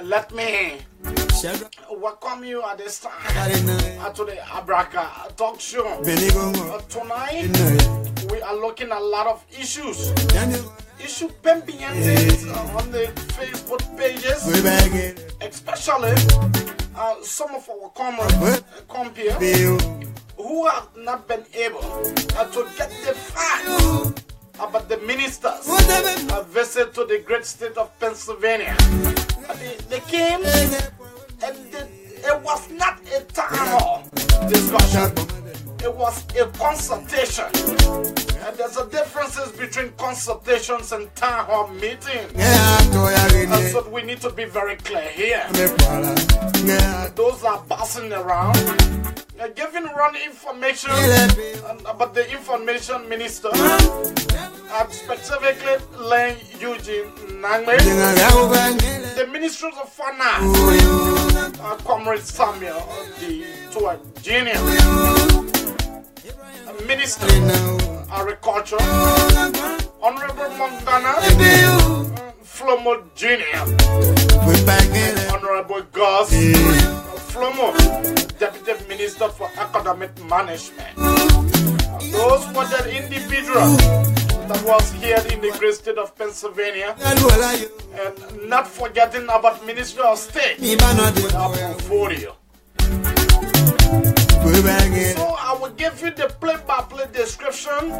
Let me welcome you at this time to the Abraka talk show. Tonight we are looking at a lot of issues. Issue pendientes on the Facebook pages, especially some of our compeers who have not been able to get the facts about the ministers visit to the great state of Pennsylvania. They came and it was not a town hall discussion. It was a consultation. And there's a difference between consultations and town hall meetings. And so we need to be very clear here. Those are passing around, giving wrong information about the information minister, specifically Len Eugene Nangme, the ministers of finance, Comrade Samuel D. Tua Jr., Minister Agriculture, Honorable Montana Flomo Jr., Honorable Gus Flomo, Deputy Minister for Academic Management. Those were the individuals that was here in the great state of Pennsylvania, and not forgetting about Ministry of State with our portfolio. So I will give you the play-by-play description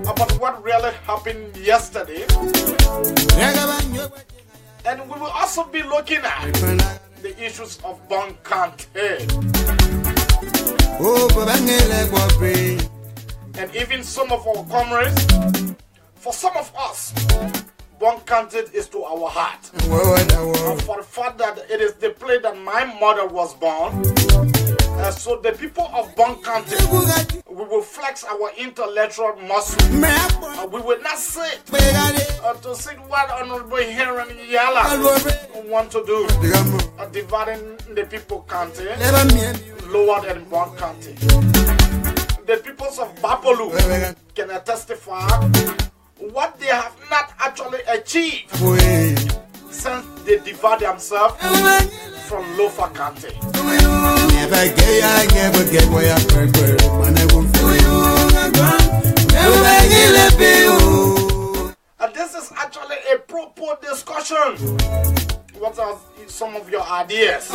about what really happened yesterday, and we will also be looking at the issues of Bonkante, and even some of our comrades. For some of us, Bonkante is to our heart, and for the fact that it is the place that my mother was born. So the people of Bonkante, we will flex our intellectual muscle. We will not sit to see what Honorable Heron Yala want to do, dividing the people Kante lower than Bonkante. The peoples of Bapolu can testify what they have not actually achieved since they divide themselves from Lofa Kante. And this is actually a proper discussion. What are some of your ideas?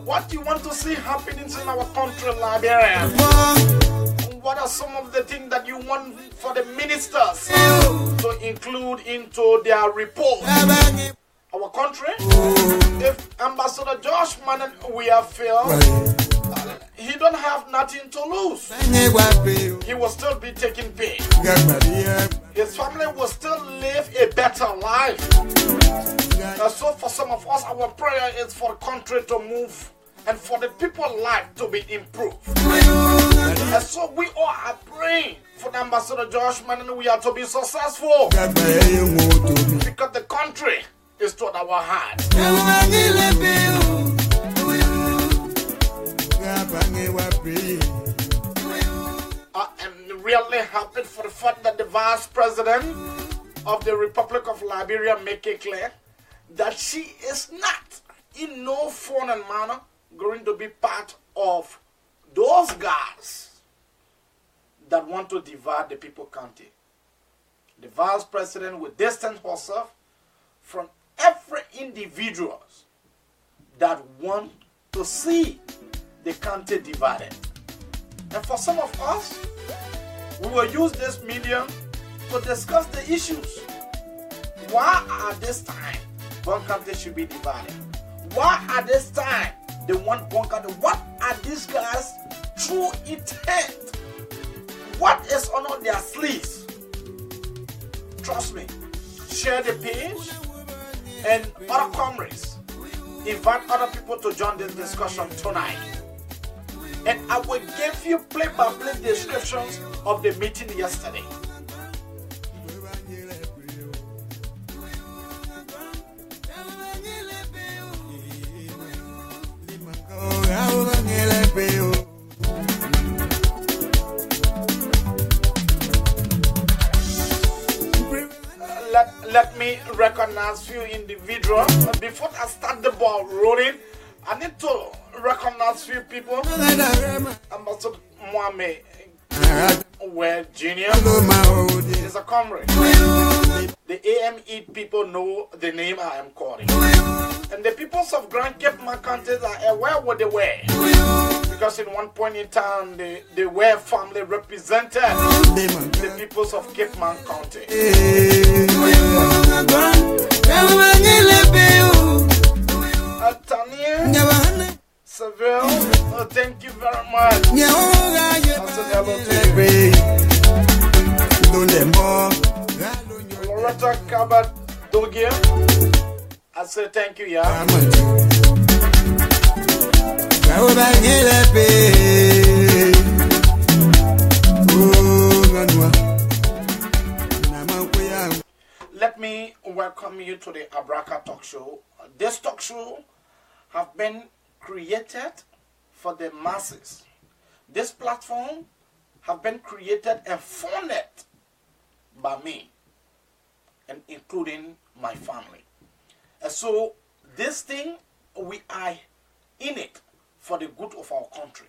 What do you want to see happening in our country, Liberia? What are some of the things that you want for the ministers to include into their report? Our country, if Ambassador Josh Manan Weah failed, he don't have nothing to lose. He will still be taking pay. His family will still live a better life. So for some of us, our prayer is for the country to move and for the people's life to be improved. And so we all are praying for the Ambassador Josh Manan Weah to be successful, because the country is toward our heart. I am really happy for the fact that the Vice President of the Republic of Liberia make it clear that she is not, in no form and manner, going to be part of those guys that want to divide the people county. The Vice President will distance herself from every individual that want to see the country divided. And for some of us, we will use this medium to discuss the issues. Why at this time one country should be divided? Why at this time they want one country? What are these guys' true intent? What is on their sleeves? Trust me, share the page, and other comrades, invite other people to join this discussion tonight. And I will give you play-by-play descriptions of the meeting yesterday. recognize few individuals. But before I start the ball rolling, I need to recognize few people. Ambassador Mohammed Weah Jr. is a comrade. The AME people know the name I am calling. And the peoples of Grand Cape counties are aware what they were. Because in one point in time, the Weah family represented the peoples of Cape Man County. Tanya Seville, thank you very much. Loretta Kabat Dogia, I say thank you, yeah. Let me welcome you to the Abraka Talk Show. This talk show have been created for the masses. This platform have been created and funded by me, and including my family. And so this thing, we are in it for the good of our country.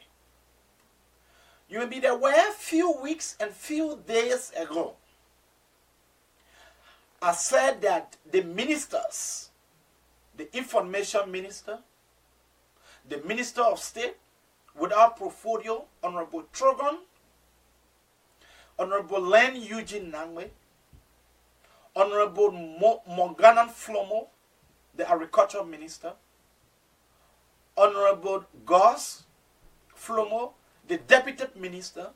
You may be aware, few weeks and few days ago, I said that the ministers, the information minister, the minister of state, without portfolio, Honorable Trogon, Honorable Len Eugene Nangwe, Honorable Morganan Flomo, the agriculture minister, Honorable Goss Flomo, the deputy minister,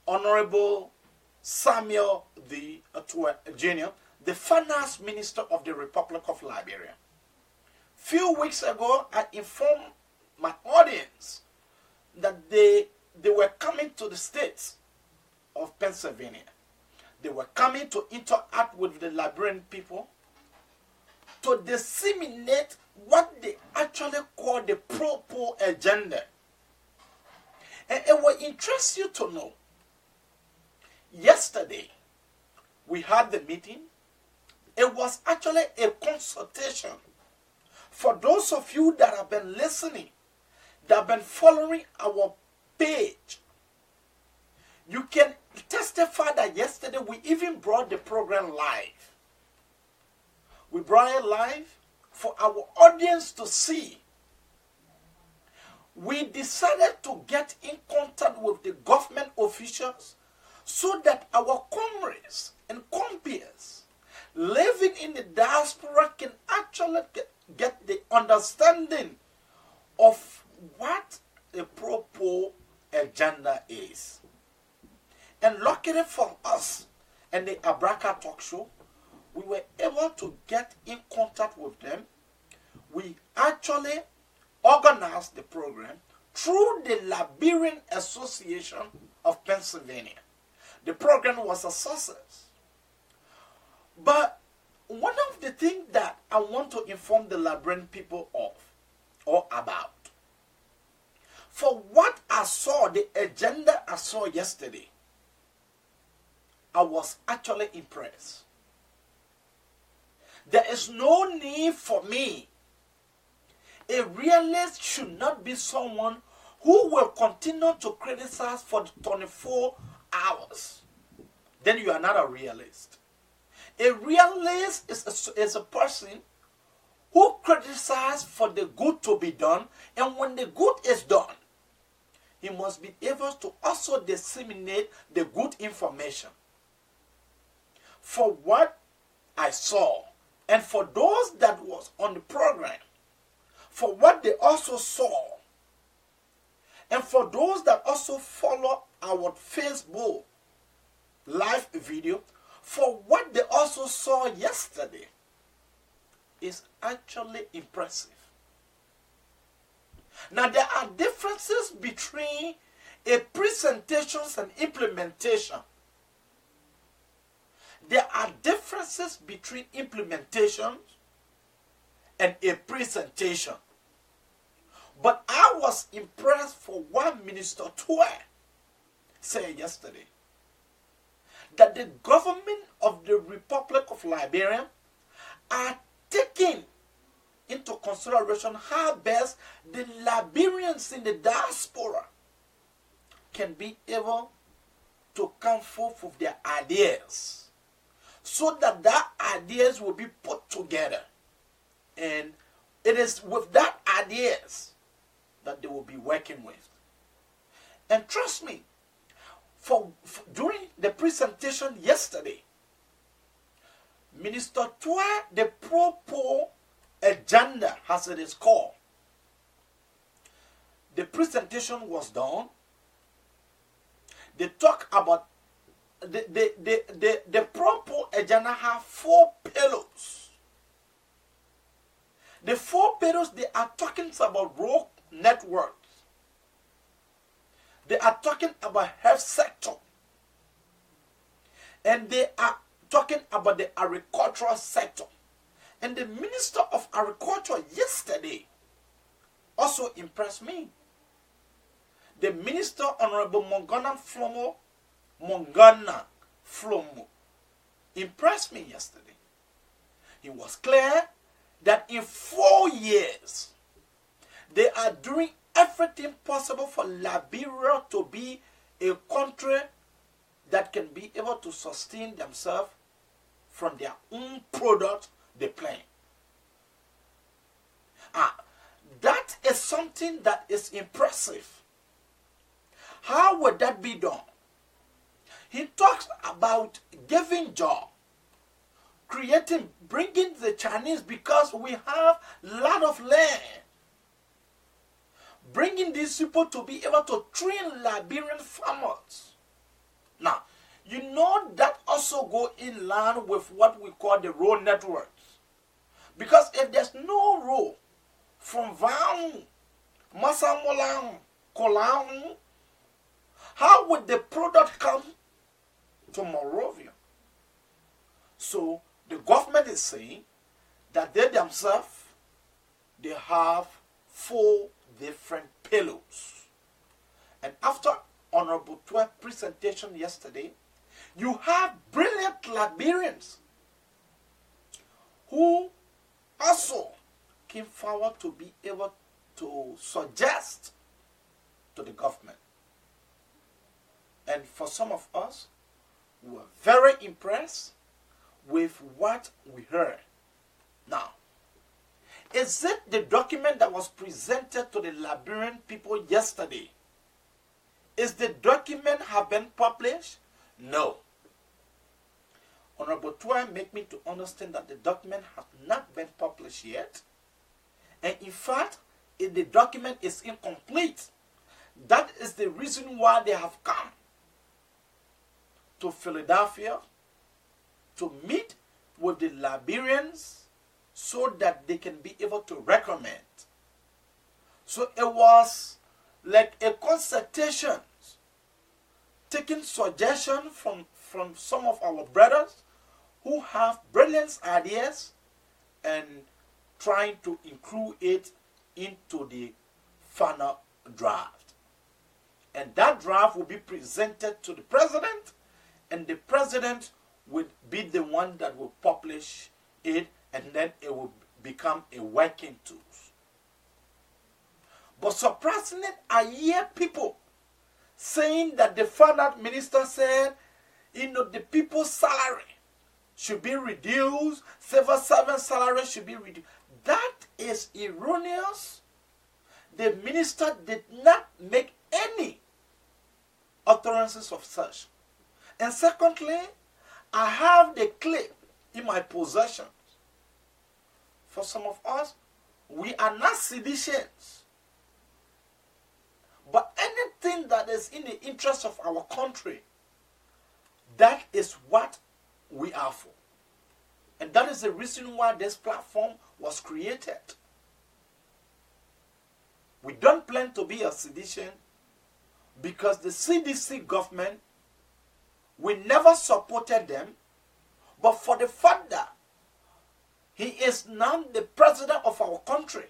Honorable Samuel the Jr., the finance minister of the Republic of Liberia. Few weeks ago, I informed my audience that they were coming to the states of Pennsylvania. They were coming to interact with the Liberian people to disseminate what they actually call the pro-poor agenda. And it will interest you to know, yesterday, we had the meeting. It was actually a consultation. For those of you that have been listening, that have been following our page, you can testify that yesterday we even brought the program live. We brought it live for our audience to see. We decided to get in contact with the government officials so that our comrades and compeers living in the diaspora can actually get the understanding of what the pro-poor agenda is. And luckily for us and the Abraka Talk Show, we were able to get in contact with them. We actually organized the program through the Liberian Association of Pennsylvania. The program was a success. But one of the things that I want to inform the Liberian people of or about, for what I saw, the agenda I saw yesterday, I was actually impressed. There is no need for me. A realist should not be someone who will continue to criticize for 24 hours. Then you are not a realist. A realist is a person who criticizes for the good to be done, and when the good is done, he must be able to also disseminate the good information. For what I saw, and for those that was on the program, for what they also saw, and for those that also follow our Facebook live video, for what they also saw yesterday, is actually impressive. Now, there are differences between a presentation and implementation. There are differences between implementation and a presentation. But I was impressed for what Minister Weah said yesterday. that the government of the Republic of Liberia are taking into consideration how best the Liberians in the diaspora can be able to come forth with their ideas, so that ideas will be put together. And it is with that ideas that they will be working with. And trust me, during the presentation yesterday, Minister Weah, the pro-poor agenda, as it is called, the presentation was done. They talk about the pro-poor agenda have 4 pillars. The 4 pillars, they are talking about road networks. They are talking about health sector. And they are talking about the agricultural sector. And the Minister of Agriculture yesterday also impressed me. The Minister, Honorable Mongana Flomo, impressed me yesterday. He was clear that in 4 years, they are doing everything possible for Liberia to be a country that can be able to sustain themselves from their own product they plan. That is something that is impressive. How would that be done? He talks about giving job, bringing the Chinese, because we have a lot of land. Bringing these people to be able to train Liberian farmers. Now, you know that also go in line with what we call the road networks. Because if there's no road from Van, Masamolang, Kolang, how would the product come to Monrovia? So the government is saying that they themselves, they have 4 different pillars. And after Honorable Weah's presentation yesterday, you have brilliant Liberians who also came forward to be able to suggest to the government. And for some of us, we were very impressed with what we heard. Now, is it the document that was presented to the Liberian people yesterday? Is the document have been published? No. Honorable Weah made me to understand that the document has not been published yet. And in fact, if the document is incomplete, that is the reason why they have come to Philadelphia to meet with the Liberians so that they can be able to recommend. So it was like a consultation, taking suggestions from some of our brothers who have brilliant ideas and trying to include it into the final draft. And that draft will be presented to the president, and the president will be the one that will publish it, and then it will become a working tool. But surprisingly, I hear people saying that the finance minister said, the people's salary should be reduced, civil servant salary should be reduced. That is erroneous. The minister did not make any utterances of such. And secondly, I have the clip in my possession. For some of us, we are not seditionists. But anything that is in the interest of our country, that is what we are for. And that is the reason why this platform was created. We don't plan to be a sedition because the CDC government, we never supported them, but for the fact that he is now the president of our country,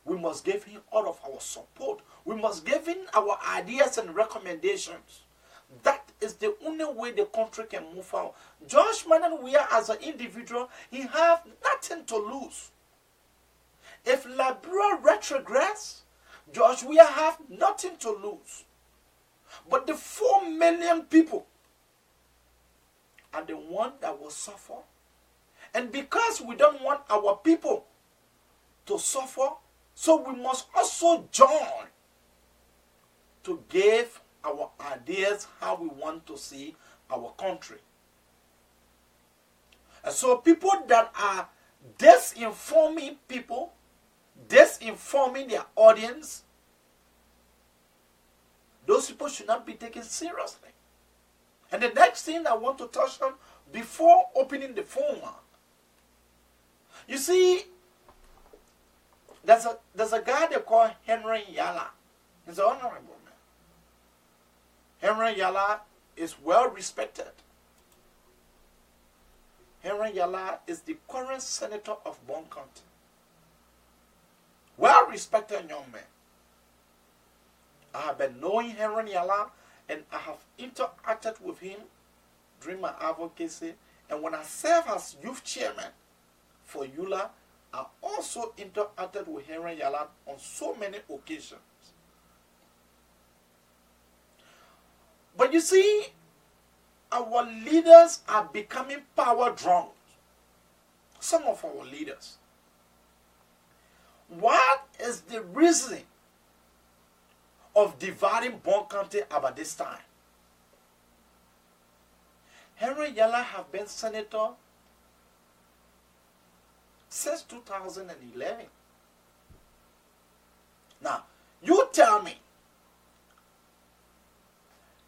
we must give him all of our support. We must give him our ideas and recommendations. That is the only way the country can move forward. George Manuel Weah, as an individual, he have nothing to lose. If Liberia retrogress, George Weah have nothing to lose. But the 4 million people are the one that will suffer. And because we don't want our people to suffer, so we must also join to give our ideas how we want to see our country. And so people that are disinforming people, disinforming their audience, those people should not be taken seriously. And the next thing I want to touch on before opening the phone, you see, there's a guy they call Henry Yala. He's an honorable man. Henry Yala is well respected. Henry Yala is the current senator of Bon County. Well respected young man. I have been knowing Henry Yala and I have interacted with him during my advocacy. And when I served as youth chairman for EULA, I also interacted with Henry Yala on so many occasions. But you see, our leaders are becoming power drunk. Some of our leaders. What is the reason of dividing Bon County about this time? Henry Yala have been senator since 2011. Now, you tell me,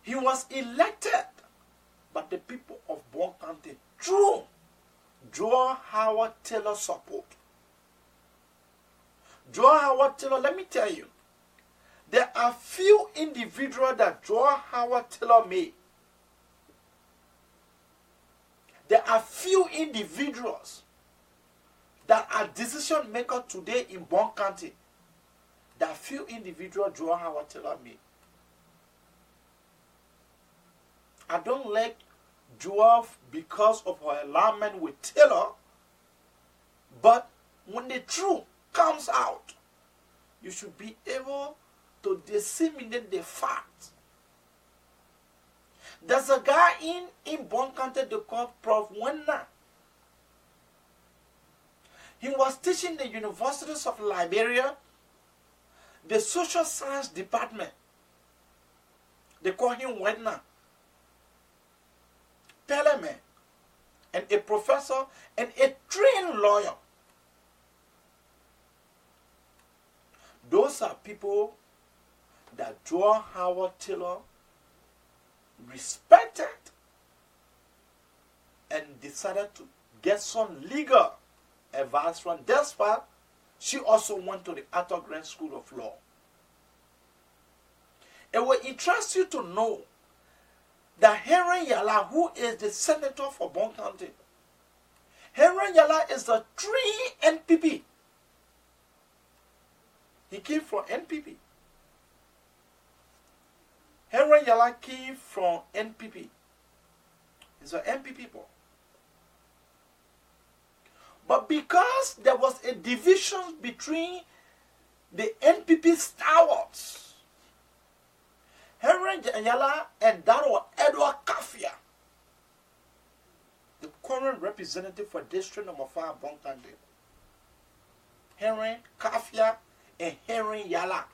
he was elected by the people of Bon County through Joe Howard Taylor support. Joe Howard Taylor, let me tell you, there are few individuals that Joe Howard Taylor made. There are few individuals that are decision makers today in Bon County. There are few individuals Joe Howard Taylor made. I don't like Joe because of her alignment with Taylor, but when the truth comes out, you should be able to disseminate the facts. There's a guy in Bon County they call Prof. Weah. He was teaching the universities of Liberia, the social science department. They call him Weah. Parliament, and a professor and a trained lawyer. Those are people that Joe Howard Taylor respected and decided to get some legal advice from. That's why she also went to the Arthur Grant School of Law. It will interest you to know that Henry Yala, who is the senator for Bon County, Henry Yala is a 3 NPP. He came from NPP. Henry Yala came from NPP. He's an NPP boy. But because there was a division between the NPP stalwarts, Henry Yala and that was Edward Kafia, the current representative for District Number 5, Bon County. Henry Kafia and Henry Yala.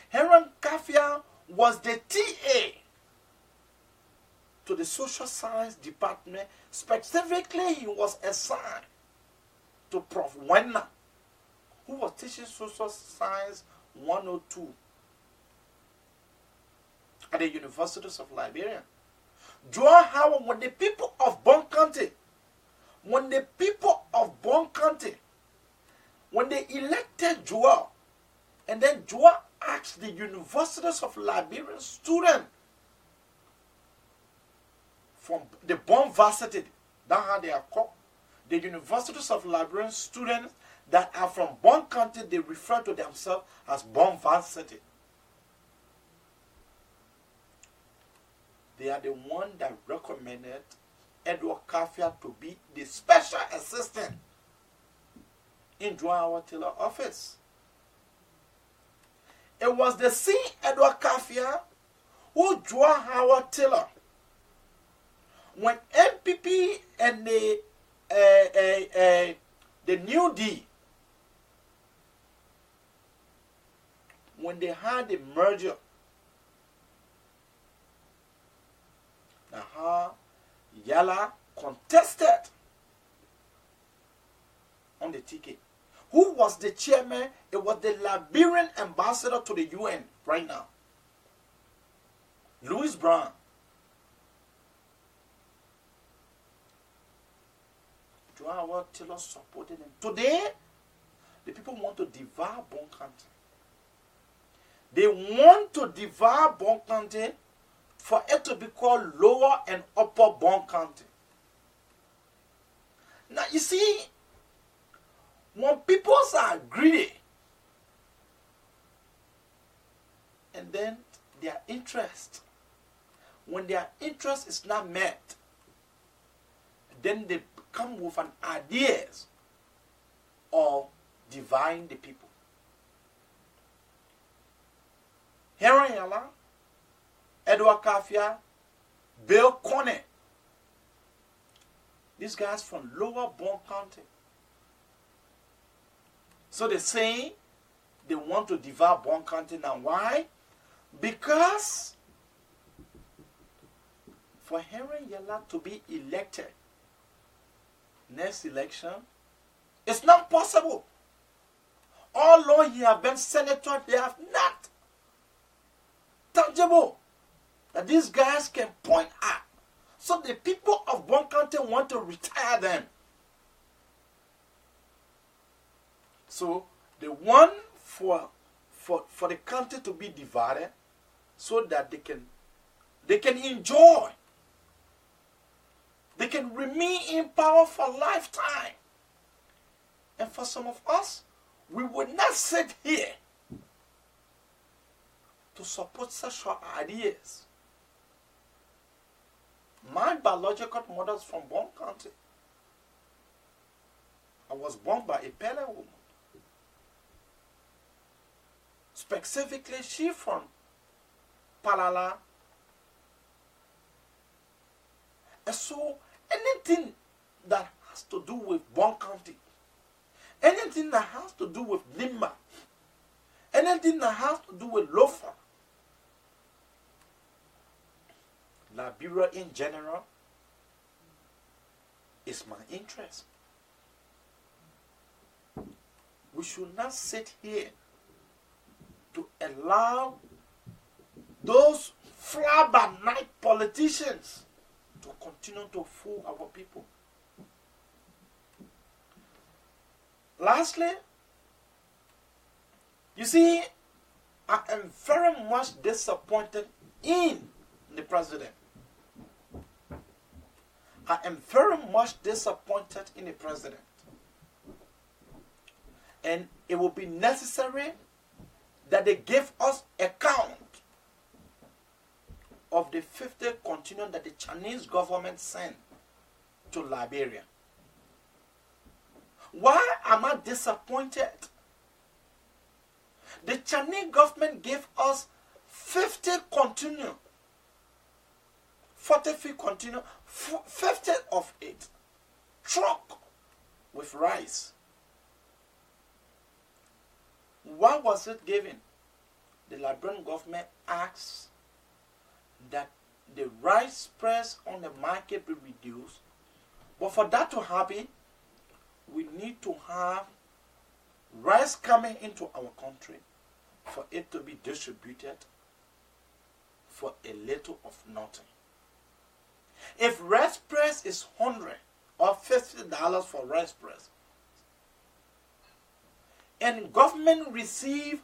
Henry Kafia was the TA to the social science department. Specifically, he was assigned to Prof. Weah, who was teaching social science 102 at the universities of Liberia. Joe Howard, when the people of Bon County, when they elected Joe, and then Joe asked the universities of Liberian students from the Bon Varsity, that's how they are called, the universities of Liberian students that are from Bon County, they refer to themselves as Bon Varsity. They are the one that recommended Edward Kafia to be the special assistant in Joa Howard Taylor's office. It was the same Edward Kafia who Joa Howard Taylor, when MPP and the New Deal, when they had the merger, Yala contested on the ticket. Who was the chairman? It was the Liberian ambassador to the UN right now, Louis Brown. Joa Howard Taylor supported him. Today, the people want to devour Bon County. They want to devour Bon County for it to be called Lower and Upper Bon County. Now, you see, when people are greedy, and then their interest, when their interest is not met, then they come with an ideas of dividing the people. Henry Yala, Edward Kafia, Bill Coney, these guys from Lower Bon County. So they say they want to devour Bon County now. Why? Because for Henry Yala to be elected next election, it's not possible. Although he have been senator, they have not tangible that these guys can point at. So the people of Bon County want to retire them. So they want for the country to be divided so that they can enjoy. They can remain in power for a lifetime. And for some of us, we would not sit here to support such ideas. My biological mother is from Bon County. I was born by a Pele woman. Specifically, she from Palala. And so, anything that has to do with Bon County, anything that has to do with Limba, anything that has to do with Lofa, Liberia in general, is my interest. We should not sit here to allow those fly-by-night politicians to continue to fool our people. Lastly, you see, I am very much disappointed in the president. I am very much disappointed in the president. And it will be necessary that they give us account of the 50 contingent that the Chinese government sent to Liberia. Why am I disappointed? The Chinese government gave us 50 contingent, 40 contingent, 50 of it, truck with rice. Why was it given? The Liberian government asked that the rice price on the market be reduced. But for that to happen, we need to have rice coming into our country for it to be distributed for a little of nothing. If rice price is $100 or $50 for rice price, and government receive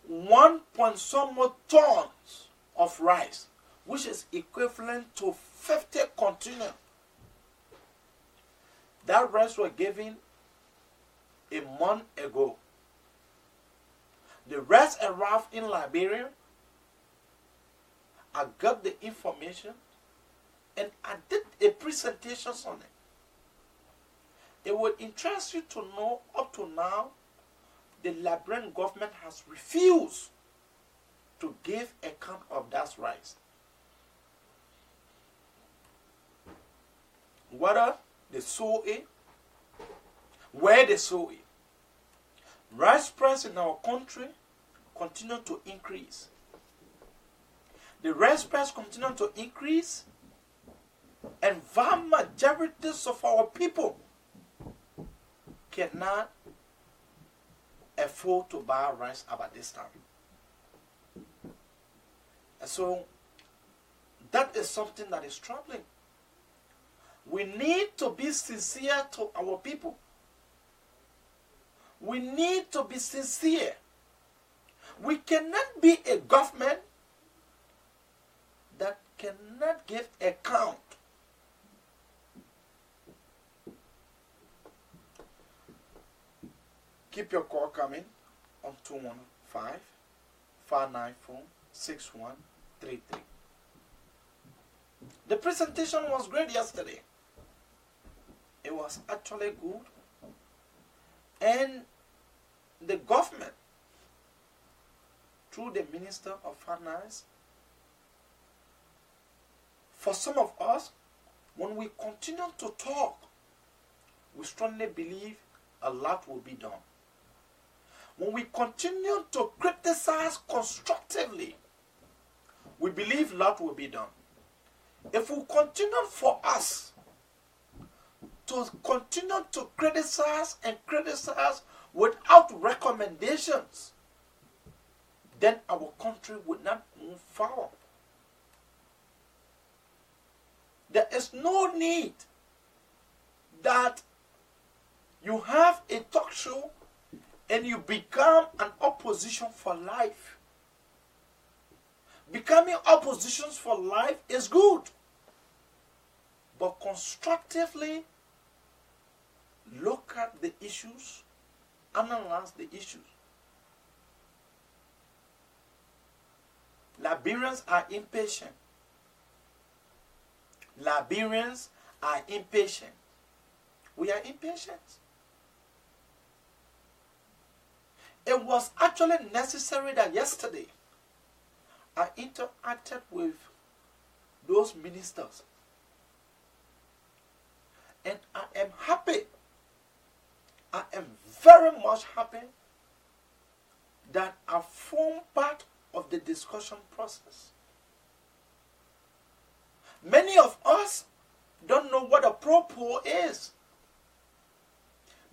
1 point some more tons of rice, which is equivalent to 50 containers. That rice was given a month ago. The rice arrived in Liberia I got the information and I did a presentation on it. It would interest you to know up to now, the Liberian government has refused to give account of that rice. Whether they sow it, where they sow it. Rice price in our country continue to increase. The rice price continue to increase, and vast majorities of our people cannot afford to buy rice about this time. And so that is something that is troubling. We need to be sincere to our people. We need to be sincere. We cannot be a government that cannot give account. Keep your call coming on 215-594-6133. The presentation was great yesterday. It was actually good. And the government, through the Minister of Finance, for some of us, when we continue to talk, we strongly believe a lot will be done. When we continue to criticize constructively, we believe a lot will be done. If we continue for us to continue to criticize and criticize without recommendations, then our country would not move forward. There is no need that you have a talk show and you become an opposition for life. Becoming oppositions for life is good. But constructively look at the issues, analyze the issues. Liberians are impatient. Liberians are impatient. We are impatient. It was actually necessary that yesterday I interacted with those ministers. And I am happy. I am very much happy that I form part of the discussion process. Many of us don't know what a pro-poor is.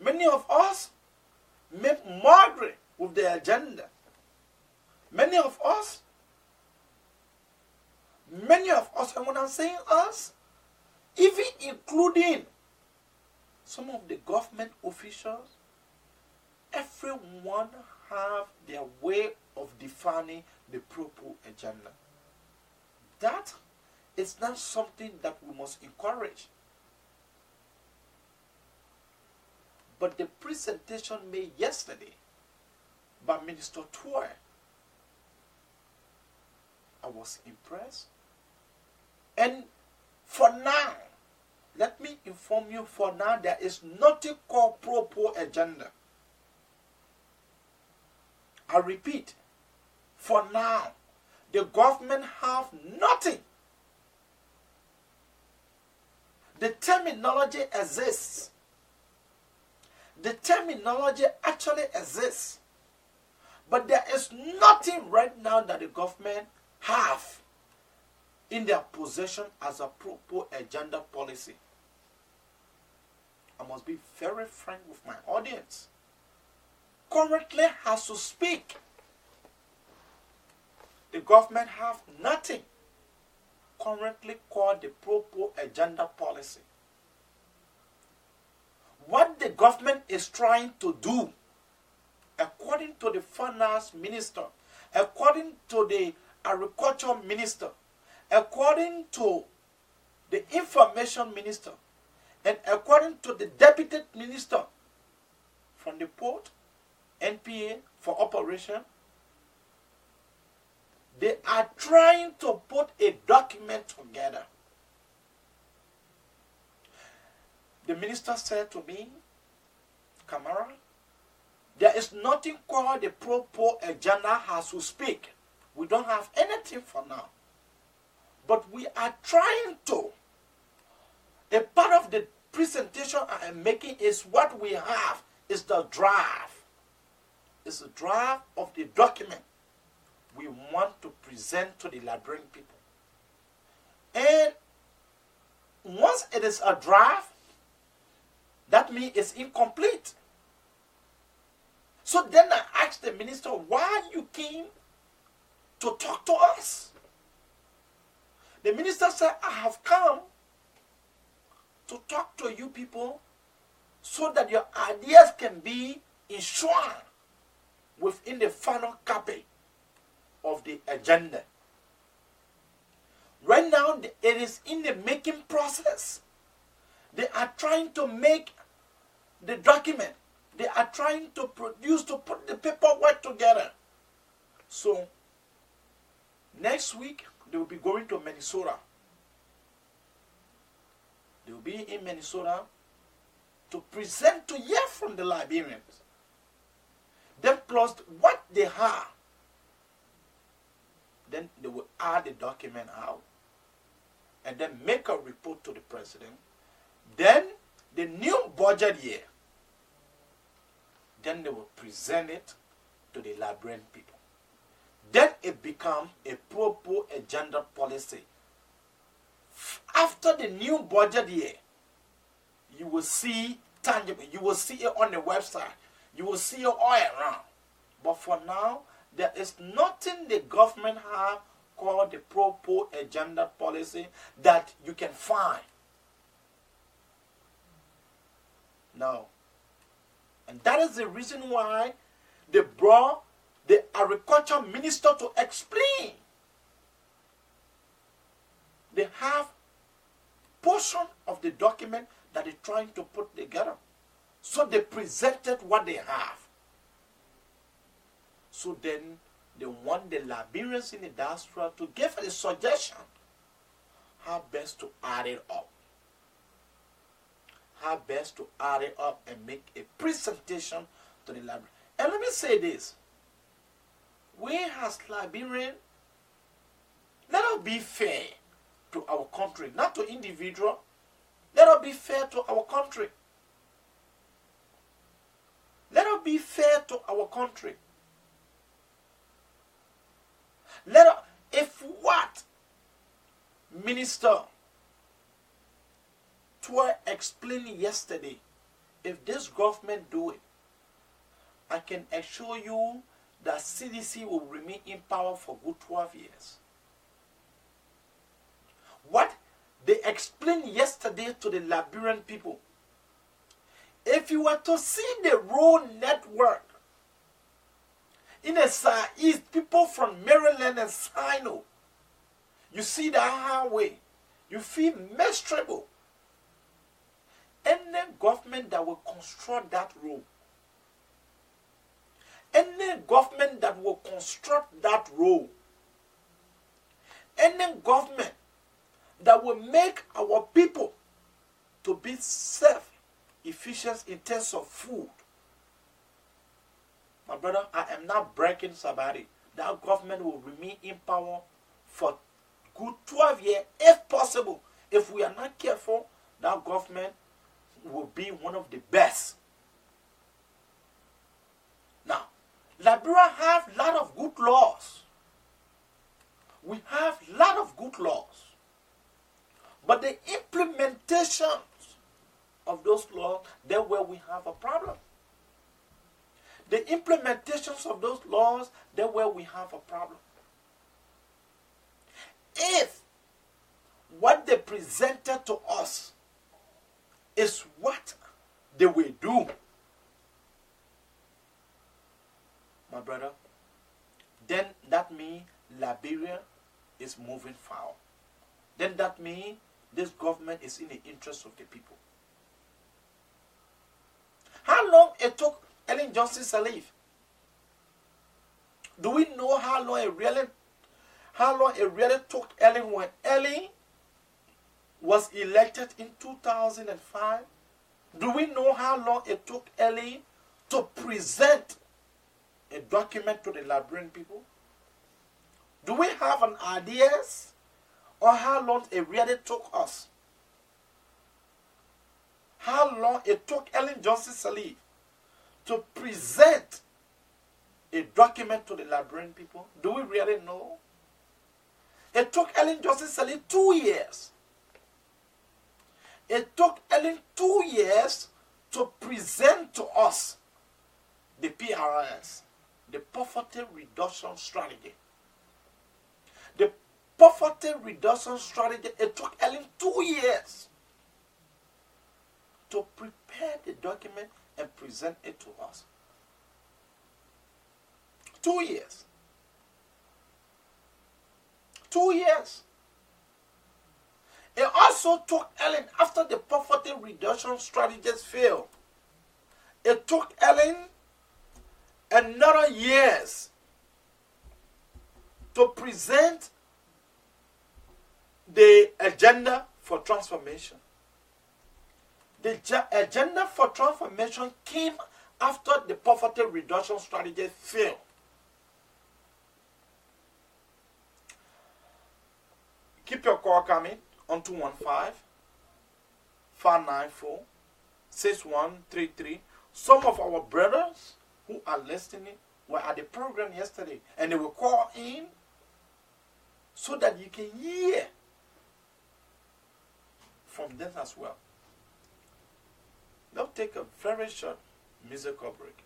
Many of us make mockery with the agenda. Many of us, and when I'm saying us, even including some of the government officials, everyone have their way of defining the pro-poor agenda. That is not something that we must encourage. But the presentation made yesterday by Minister Weah, I was impressed. And for now, let me inform you, for now, there is nothing called pro-poor agenda. I repeat, for now, the government have nothing. The terminology exists. The terminology actually exists. But there is nothing right now that the government have in their possession as a pro-poor agenda policy. I must be very frank with my audience. Currently, has to speak, the government have nothing currently called the pro-poor agenda policy. What the government is trying to do, according to the finance minister, according to the agriculture minister, according to the information minister, and according to the deputy minister from the port, NPA for operation, They are trying to put a document together. The minister said to me, Kamara, there is nothing called the pro-poor agenda as we speak. We don't have anything for now. But we are trying to. A part of the presentation I am making is what we have is the draft. It's a draft of the document we want to present to the Liberian people. And once it is a draft, that means it's incomplete. So then I asked the minister, why you came to talk to us? The minister said, I have come to talk to you people so that your ideas can be enshrined within the final copy of the agenda. Right now, it is in the making process. They are trying to make the document. They are trying to produce, to put the paperwork together. So, next week, they will be going to Minnesota. They will be in Minnesota to present, to hear from the Liberians. Then plus what they have. Then they will add the document out. And then make a report to the president. Then the new budget year. Then they will present it to the Liberian people. Then it becomes a pro-poor agenda policy. After the new budget year, you will see tangible. You will see it on the website. You will see it all around. But for now, there is nothing the government have called the pro-poor agenda policy that you can find. No. And that is the reason why they brought the agriculture minister to explain. They have portion of the document that they're trying to put together. So they presented what they have. So then they want the Liberians in the diaspora to give a suggestion how best to add it up. How best to add it up and make a presentation to the Liberians. And let me say this. We as Liberians, let us be fair to our country, not to individual. Let us be fair to our country. Let us be fair to our country. Let us, if what Minister Weah explained yesterday, if this government do it, I can assure you that CDC will remain in power for good 12 years. What they explained yesterday to the Liberian people, if you were to see the road network in the southeast, people from Maryland and Sino, you see the highway, you feel miserable. Any government that will construct that road, any government that will construct that road, any government that will make our people to be self-efficient in terms of food. My brother, I am not breaking somebody. That government will remain in power for good 12 years, if possible. If we are not careful, that government will be one of the best. Now, Liberia have a lot of good laws. We have a lot of good laws. But the implementation of those laws, that's where we have a problem. The implementations of those laws, that's where we have a problem. If what they presented to us is what they will do, my brother, then that means Liberia is moving forward. Then that means this government is in the interest of the people. How long it took Ellen Johnson Sirleaf? Do we know how long it really how long it really took Ellen when Ellen was elected in 2005? Do we know how long it took Ellen to present a document to the Liberian people? Do we have an idea or how long it really took us? How long it took Ellen Johnson Sirleaf to present a document to the Liberian people? Do we really know? It took Ellen Johnson Sirleaf 2 years. It took Ellen 2 years to present to us the PRS, the Poverty Reduction Strategy. The Poverty Reduction Strategy, it took Ellen 2 years to prepare the document and present it to us. 2 years. 2 years. It also took Ellen, after the poverty reduction strategies failed, it took Ellen another years to present the agenda for transformation. The agenda for transformation came after the poverty reduction strategy failed. Keep your call coming on 215-594-6133. Some of our brothers who are listening were at the program yesterday and they will call in so that you can hear from them as well. They'll take a very short musical break.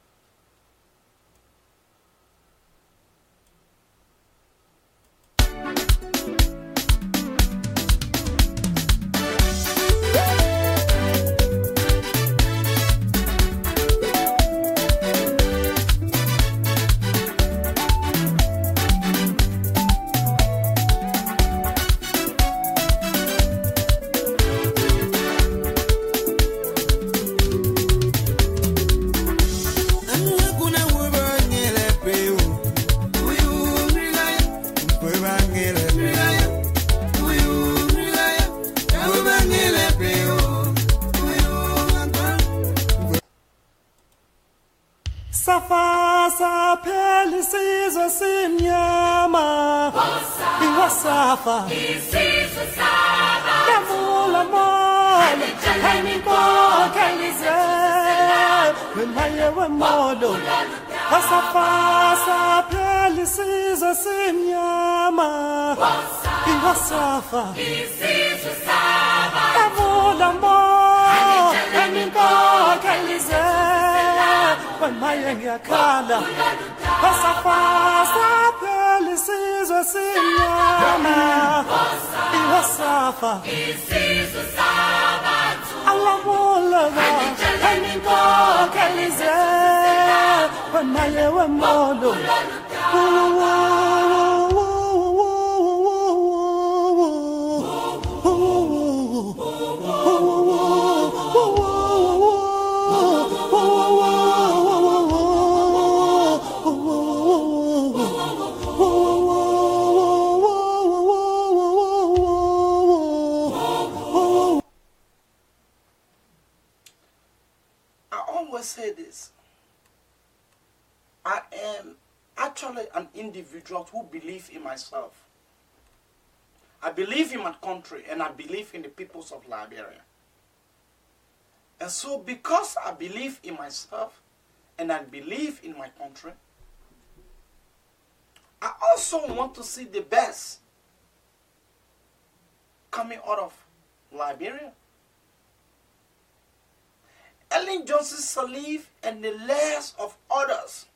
Safasa pelisizo simnyama Iwasafa Isizo saba Yamula mola Hani kwa kalize Wemaye wemodo Safasa pelisizo simnyama Iwasafa Isizo saba Yamula mola Hani kwa kalize Wemaye ngiyakhala Wasafasa pelisizo simnyama Iwasafa Isizo saba Alamula Haninko kalize Wemaye wemodo Say this. I am actually an individual who believes in myself. I believe in my country and I believe in the peoples of Liberia. And so because I believe in myself and I believe in my country, I also want to see the best coming out of Liberia. Ellen Johnson Sirleaf and the layers of others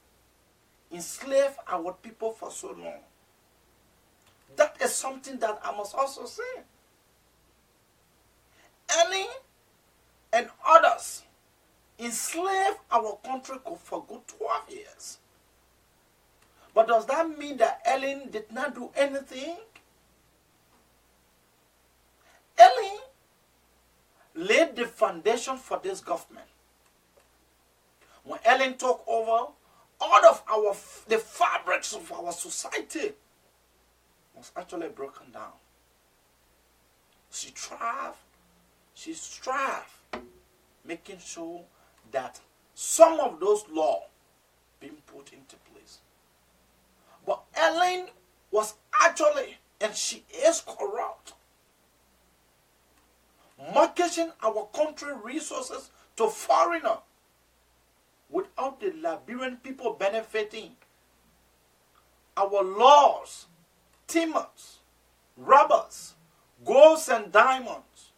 enslaved our people for so long. That is something that I must also say. Ellen and others enslaved our country for good 12 years. But does that mean that Ellen did not do anything? Ellen laid the foundation for this government. When Ellen took over, all of the fabrics of our society was actually broken down. She strived making sure that some of those laws being put into place. But Ellen was actually, and she is corrupt, mortgaging our country resources to foreigners without the Liberian people benefiting. Our laws, timers, rubbers, golds and diamonds.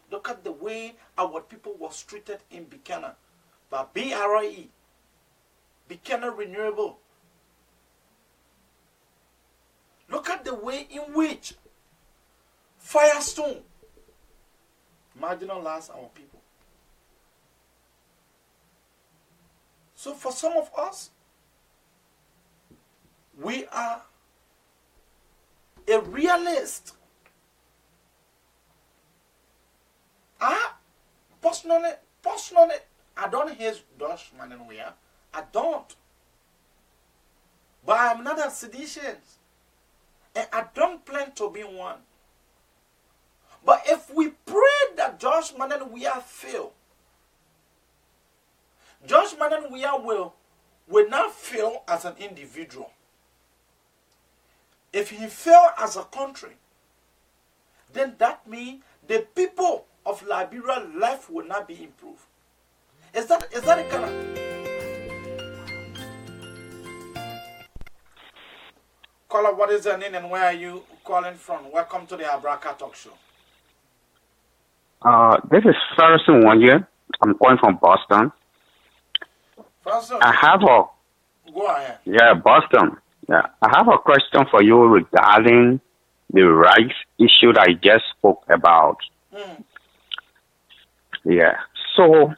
Look at the way our people was treated in Buchanan by BRE, Buchanan Renewable. Look at the way in which Firestone marginalized our people. So for some of us, we are a realist. Personally, I don't hate Dutchman and Weah. I don't. But I'm not a sedition. And I don't plan to be one. But if we pray that Dutchman and Weah fail, Dutchman and Weah will not fail as an individual. If he fail as a country, then that means the people of Liberia life will not be improved. Is that a kind of... Caller, what is your name and where are you calling from? Welcome to the Abraka Talk Show. This is Ferguson one year. I'm calling from Boston. Ferguson, I have a... Go ahead. Yeah, Boston. Yeah, I have a question for you regarding the rights issue that I just spoke about. Yeah, so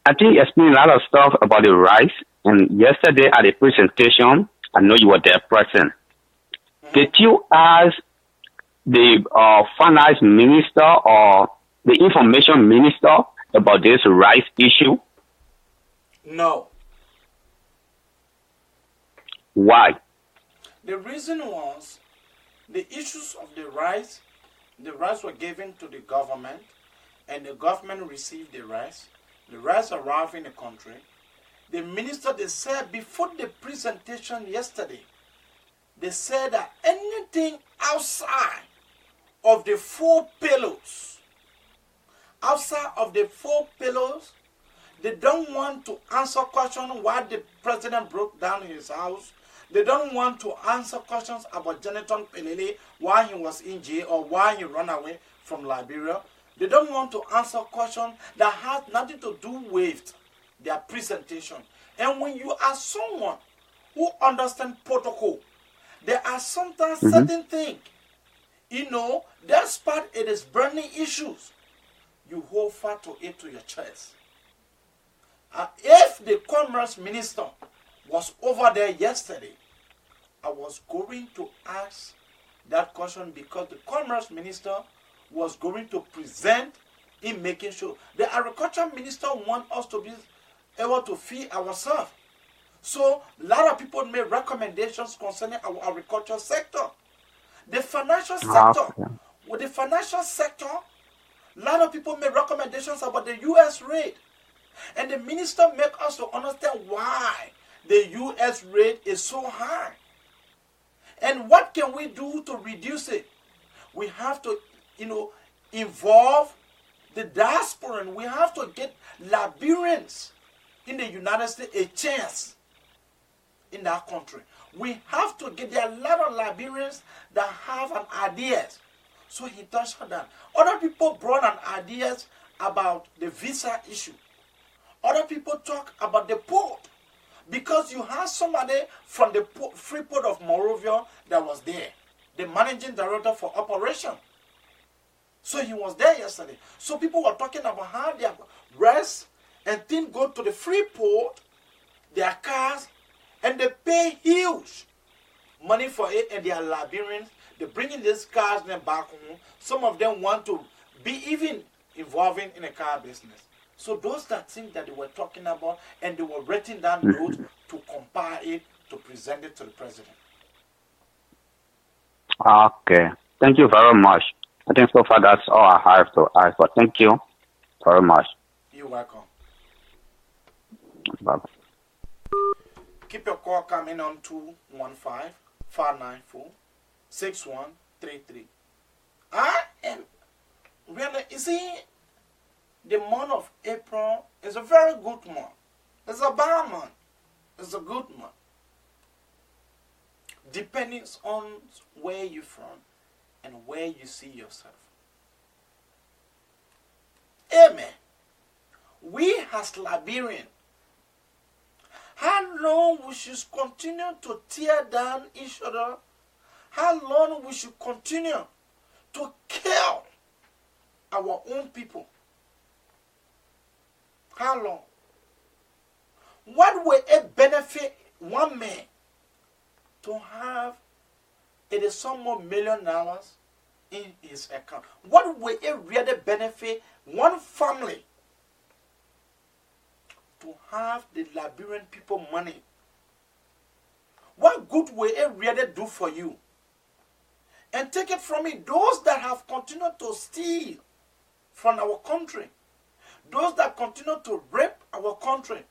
I think you explained a lot of stuff about the rights. And yesterday at the presentation, I know you were there present. Did you ask the finance minister or the information minister about this rights issue? No. Why? The reason was the issues of the rights were given to the government, and the government received the rights. The rights arrived in the country. The minister, they said before the presentation yesterday, they said that anything outside of the 4 pillars, they don't want to answer questions why the president broke down his house. They don't want to answer questions about Jonathan Pelele, why he was in jail or why he ran away from Liberia. They don't want to answer questions that have nothing to do with their presentation. And when you are someone who understands protocol, there are sometimes certain things, despite it is burning issues, you hold fast to it to your chest. If the commerce minister was over there yesterday, I was going to ask that question because the commerce minister was going to present in making sure. The agriculture minister wants us to be able to feed ourselves. So a lot of people made recommendations concerning our agriculture sector. The financial sector, with the financial sector, a lot of people made recommendations about the U.S. rate. And the minister made us to understand why the U.S. rate is so high. And what can we do to reduce it? We have to, involve the diaspora, and we have to get Liberians in the United States a chance in that country. We have to get, there are a lot of Liberians that have an ideas. So he touched on that. Other people brought an ideas about the visa issue. Other people talk about the port. Because you have somebody from the free port of Monrovia that was there. The managing director for operation. So he was there yesterday. So people were talking about how their rest and things go to the free port, their cars, and they pay huge money for it, and they are Liberians. They're bringing these cars then back home. Some of them want to be even involving in a car business. So those are things that they were talking about, and they were writing down notes to compile it, to present it to the president. Okay. Thank you very much. I think so far that's all I have to ask for. Thank you very much. You're welcome. Bye. Keep your call coming on 215-594-6133. I am really, you see, the month of April is a very good month. It's a bad month. It's a good month. Depending on where you're from and where you see yourself. Amen. We as Liberians, how long we should continue to tear down each other? How long we should continue to kill our own people? How long? What will it benefit one man to have some more $1 million in his account? What will it really benefit one family to have the Liberian people money? What good will it really do for you? And take it from me, those that have continued to steal from our country, those that continue to rape our country,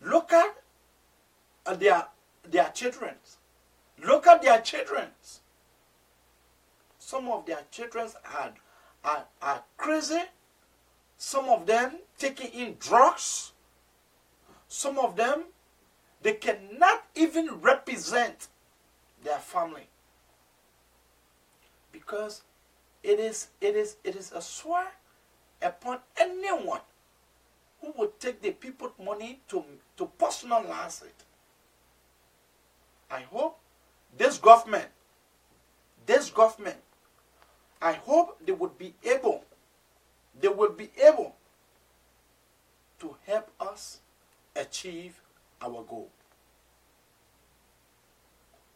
look at their children. Look at their children. Some of their children are crazy. Some of them taking in drugs. Some of them, they cannot even represent their family. Because it is a swear upon anyone who would take the people's money to personalize it. I hope this government, I hope they will be able to help us achieve our goal.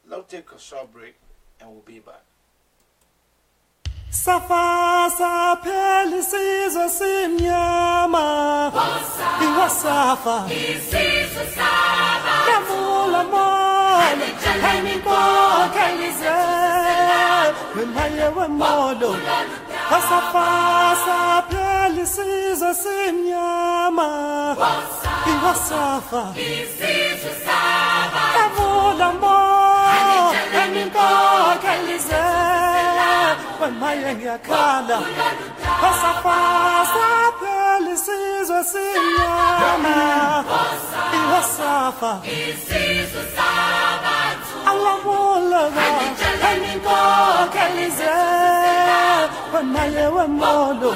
Let's take a short break and we'll be back. Safa sapheli sizwe simnyama iwasafa Isizwe saba lamula molo ayinkokhelize wemaye wemolo Safa sapheli sizwe simnyama iwasafa Isizwe saba lamula molo ayinkokhelize wemaye ngiyakhala Safa pheli sizwe simnyama iwasafa Isizwe saba alamulaga ayinkokhelize wemaye wemolo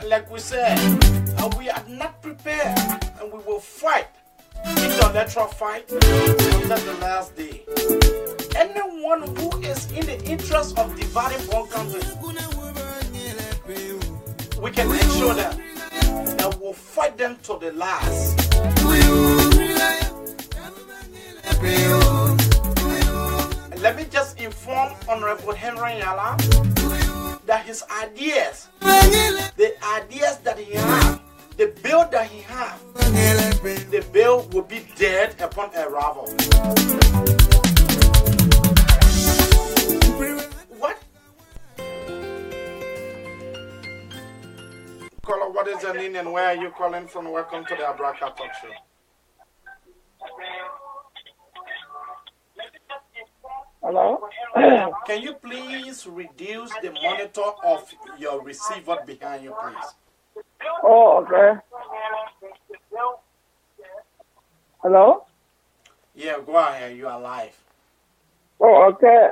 Like we said, we are not prepared and we will fight. Intellectual fight until the last day. Anyone who is in the interest of dividing one country, we can make sure that we'll fight them to the last. Let me just inform Honorable Henry Yala that his ideas, the ideas that he has, the bill that he has, the bill will be dead upon arrival. What? Caller, what is your name and where are you calling from? Welcome to the Abraka Talk Show. Hello? Can you please reduce the monitor of your receiver behind you, please? Oh, okay. Hello? Yeah, go ahead. You are live. Oh, okay.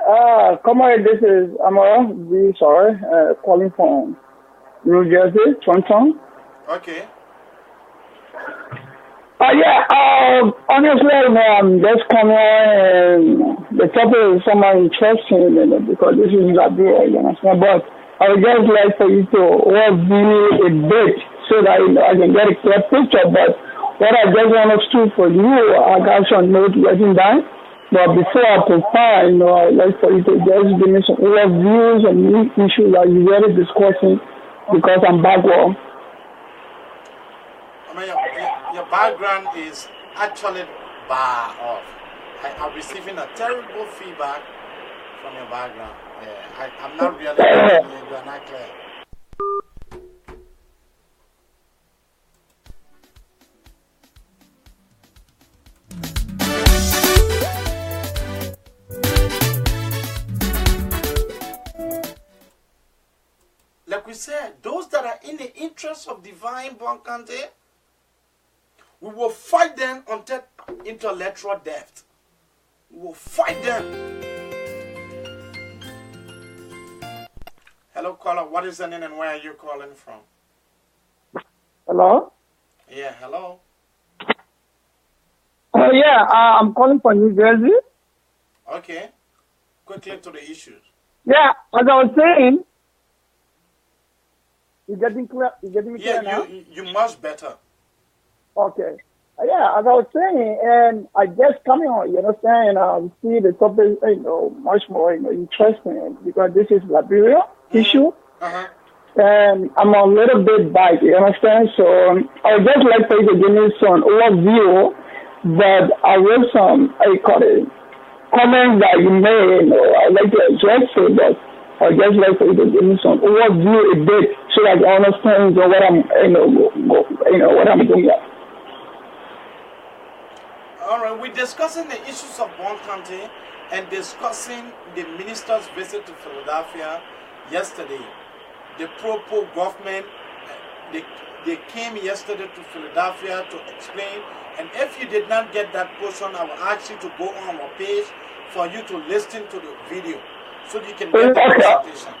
Come on, this is Amara B. Sorry, calling from New Jersey, Trenton. Okay. Honestly, I'm just coming on and the topic is somewhat interesting, because this is Liberia, you understand? But I would just like for you to review a bit so that I can get a clear picture. But what I just want to do for you, I got some notes written down. But before I proceed, I'd like for you to just give me some overviews and new issues that you're really discussing because I'm backward. I mean, your background is actually bar off. I'm receiving a terrible feedback from your background. I'm not really getting you. You are not clear. Like we said, those that are in the interest of divine Bonkante, we will fight them until intellectual death. We will fight them. Hello, caller. What is your name and where are you calling from? Hello? Yeah, hello. I'm calling from New Jersey. Okay. Quickly to the issues. Yeah, as I was saying, you getting clear? You getting me clear now? You much better. Okay. As I was saying, and I just coming on, you understand, see the topic, much more, interesting because this is Liberia issue. And I'm a little bit back, you understand? So I would just like for you to give me some overview, but I wrote some, comments that you made, I'd like to address it, but I'd just like for you to give me some overview a bit so that I understand what I'm, what I'm doing. All right, we're discussing the issues of one country and discussing the minister's visit to Philadelphia yesterday. The pro-poor government, they came yesterday to Philadelphia to explain. And if you did not get that portion, I will ask you to go on our page for you to listen to the video so you can get the presentation.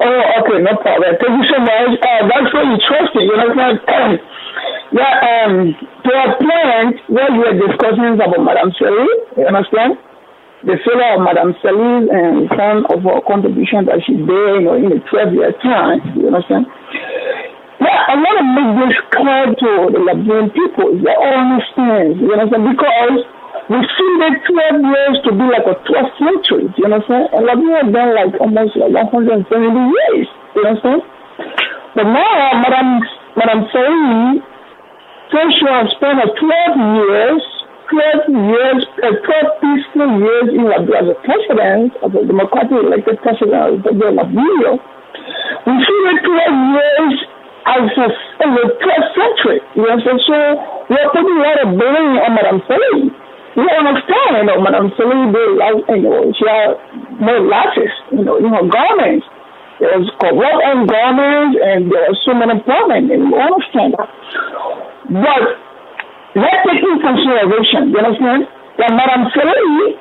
Oh, okay, no problem. Thank you so much. That's very interesting. You understand? There are plans where we are discussing about Madame Sally. You understand? The failure of Madame Sally and some of her contribution that she did, in the 12-year time. You understand? I want to make this clear to the Liberian people. They all understand. You understand? Because we see the 12 years to be like a 12th century. You understand? And Liberia has done like almost like 170 years. You understand? But now, Madame Sally, since she has spent 12 peaceful years in Liberia as a president, as a democratically elected president of Liberia, we see the 12 years as the 12th century. You understand? So we're putting a lot of blame on Madame Sally. You understand, Madame Sally, she had no lashes, in her garments. There was corrupt on garments and there was so many problems, and you understand that. But let's take into consideration, you understand, that Madame Sally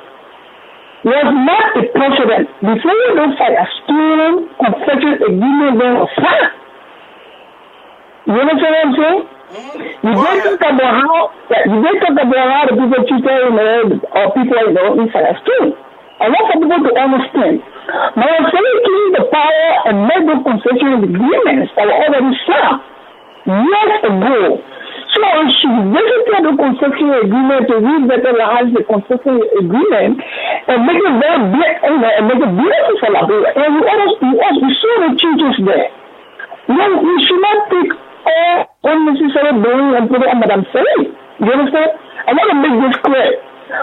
was not the president. Before you look for a student confession agreement, there was signed. You understand what I'm saying? You didn't talk about how the people treated or people in Palestine. I want for people to understand. Madame Sally came the power and made the concession agreements that were already signed years ago. So she visited the concession agreement to revitalize the concession agreement and make it very big, and make it beautiful for Liberia. And we saw the changes there. We should not take all unnecessary blame and put it on Madame Sally. You understand? I want to make this clear.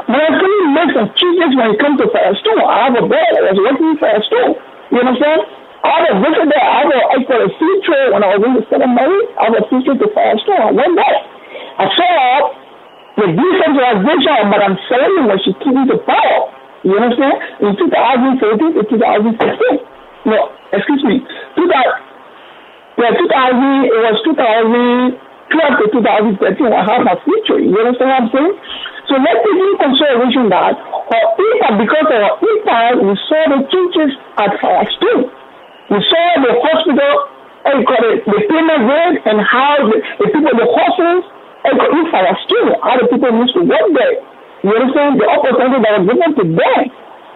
Madame Sally makes some changes when it comes to Firestone. I have a brother that was working in Firestone. You understand? I have a visitor there. I got a sea trade when I was in the Southern Mary. I have a sea trade to Firestone. I went there. I saw the decentralization of Madame Sally when she came into power. You understand? In 2014 to 2016. No, excuse me. 2012 to 2013, I had my future. You understand what I'm saying? So let's take into consideration that because of her impact, we saw the changes at Firestone. We saw the hospital, the payment rate, and how the people, the horses, infrastructure, how the people used to work there. You understand? The opportunity that was given to them.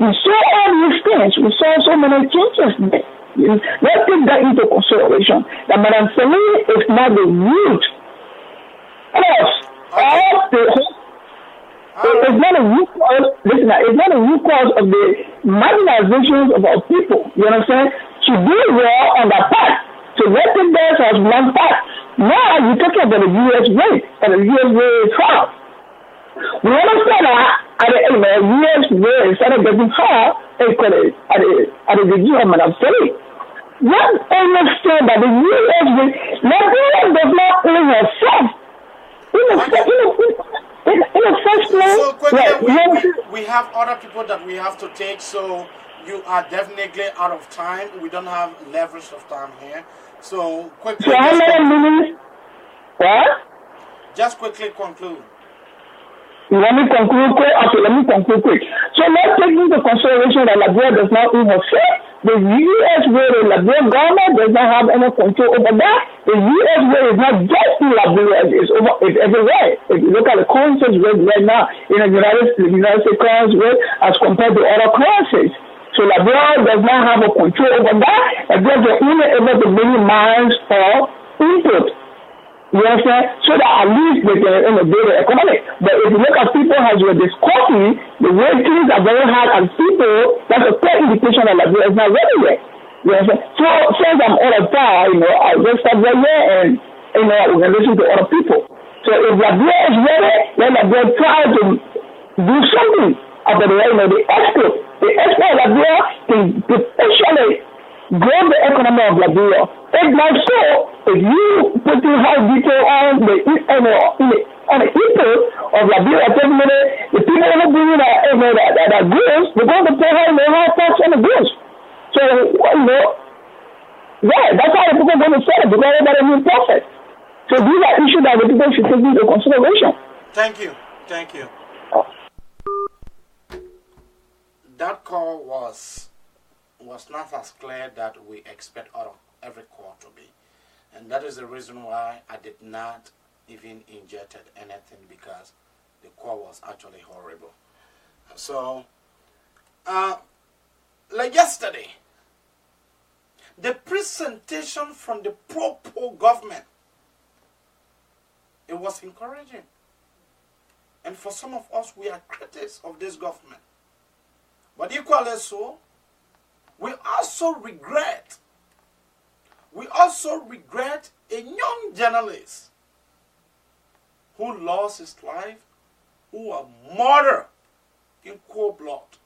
We saw all these things. We saw so many changes there. Let's take that into consideration. That Madam Celine is not the root of all the it's not a root cause, listen, it's not a root cause of the marginalizations of our people. You understand? She did well on that part. So let it there as one part. Now you're talking about the US way, and the US way is hard. We understand that at the US way started getting hard at the beginning of Madam Celine. What understand that the US way, Nigeria does not own herself. In the first place, so quickly, we have other people that we have to take, so you are definitely out of time. We don't have leverage of time here. So quickly, so how many minutes? What? Just quickly conclude. You want me to conclude quick? Okay, let me conclude quick. So let's take into consideration that Liberia does not own herself. The U.S. way, the Liberian government does not have any control over that. The U.S. way is not just in Liberia, it's everywhere. If you look at the currencies rate right now in the United States currency rate as compared to other currencies. So Liberia does not have a control over that. Liberia is only able to bring mines for input. You understand? So that at least they can build the economy. But if you look at people as you're discussing, the way things are very hard on people, that's a clear indication that Liberia is not ready yet. You understand? So since I'm all the time, I'll just stop right here and we can listen to other people. So if Liberia is ready, then Liberia try to do something about the export. The export of Liberia can potentially grow the economy of Liberia. It's like so, if you put in high detail on the input of Liberia, the people who bring in that goods, they're going to pay high tax on the goods. So, that's how the people are going to sell it, because everybody needs profit. So these are issues that the people should take into consideration. Thank you. That call was not as clear that we expect out of every call to be. And that is the reason why I did not even injected anything, because the call was actually horrible. So, like yesterday, the presentation from the pro-poor government, it was encouraging. And for some of us, we are critics of this government. But equally so, we also regret a young journalist who lost his life, who was murdered in cold blood.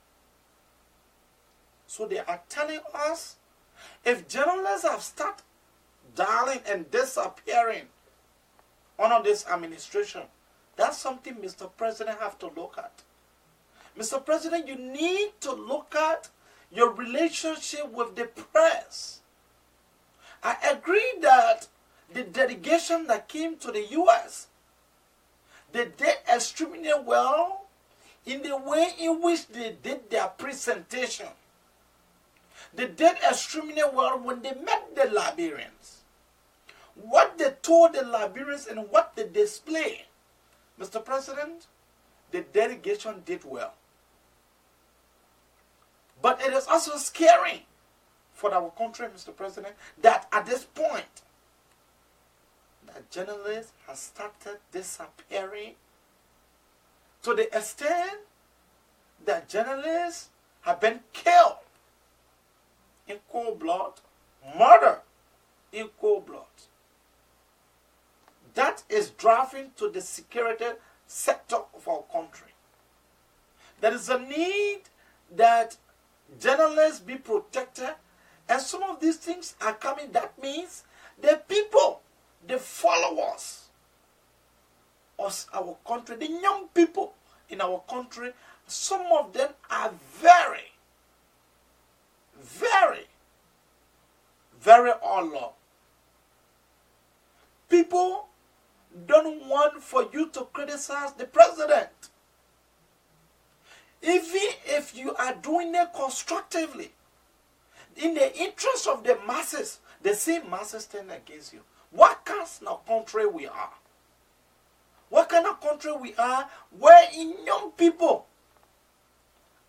So they are telling us, if journalists have started dying and disappearing under this administration, that's something Mr. President have to look at. Mr. President, you need to look at your relationship with the press. I agree that the delegation that came to the U.S., they did extremely well in the way in which they did their presentation. They did extremely well when they met the Liberians. What they told the Liberians and what they displayed, Mr. President, the delegation did well. But it is also scary for our country, Mr. President, that at this point, that journalists have started disappearing to the extent that journalists have been killed in cold blood, murdered in cold blood. That is driving to the security sector of our country. There is a need that journalists be protected, and some of these things are coming. That means the people, the followers of our country, the young people in our country, some of them are very, very, very all. People don't want for you to criticize the president. Even if you are doing it constructively, in the interest of the masses, the same masses turn against you. What kind of country we are? What kind of country we are where young people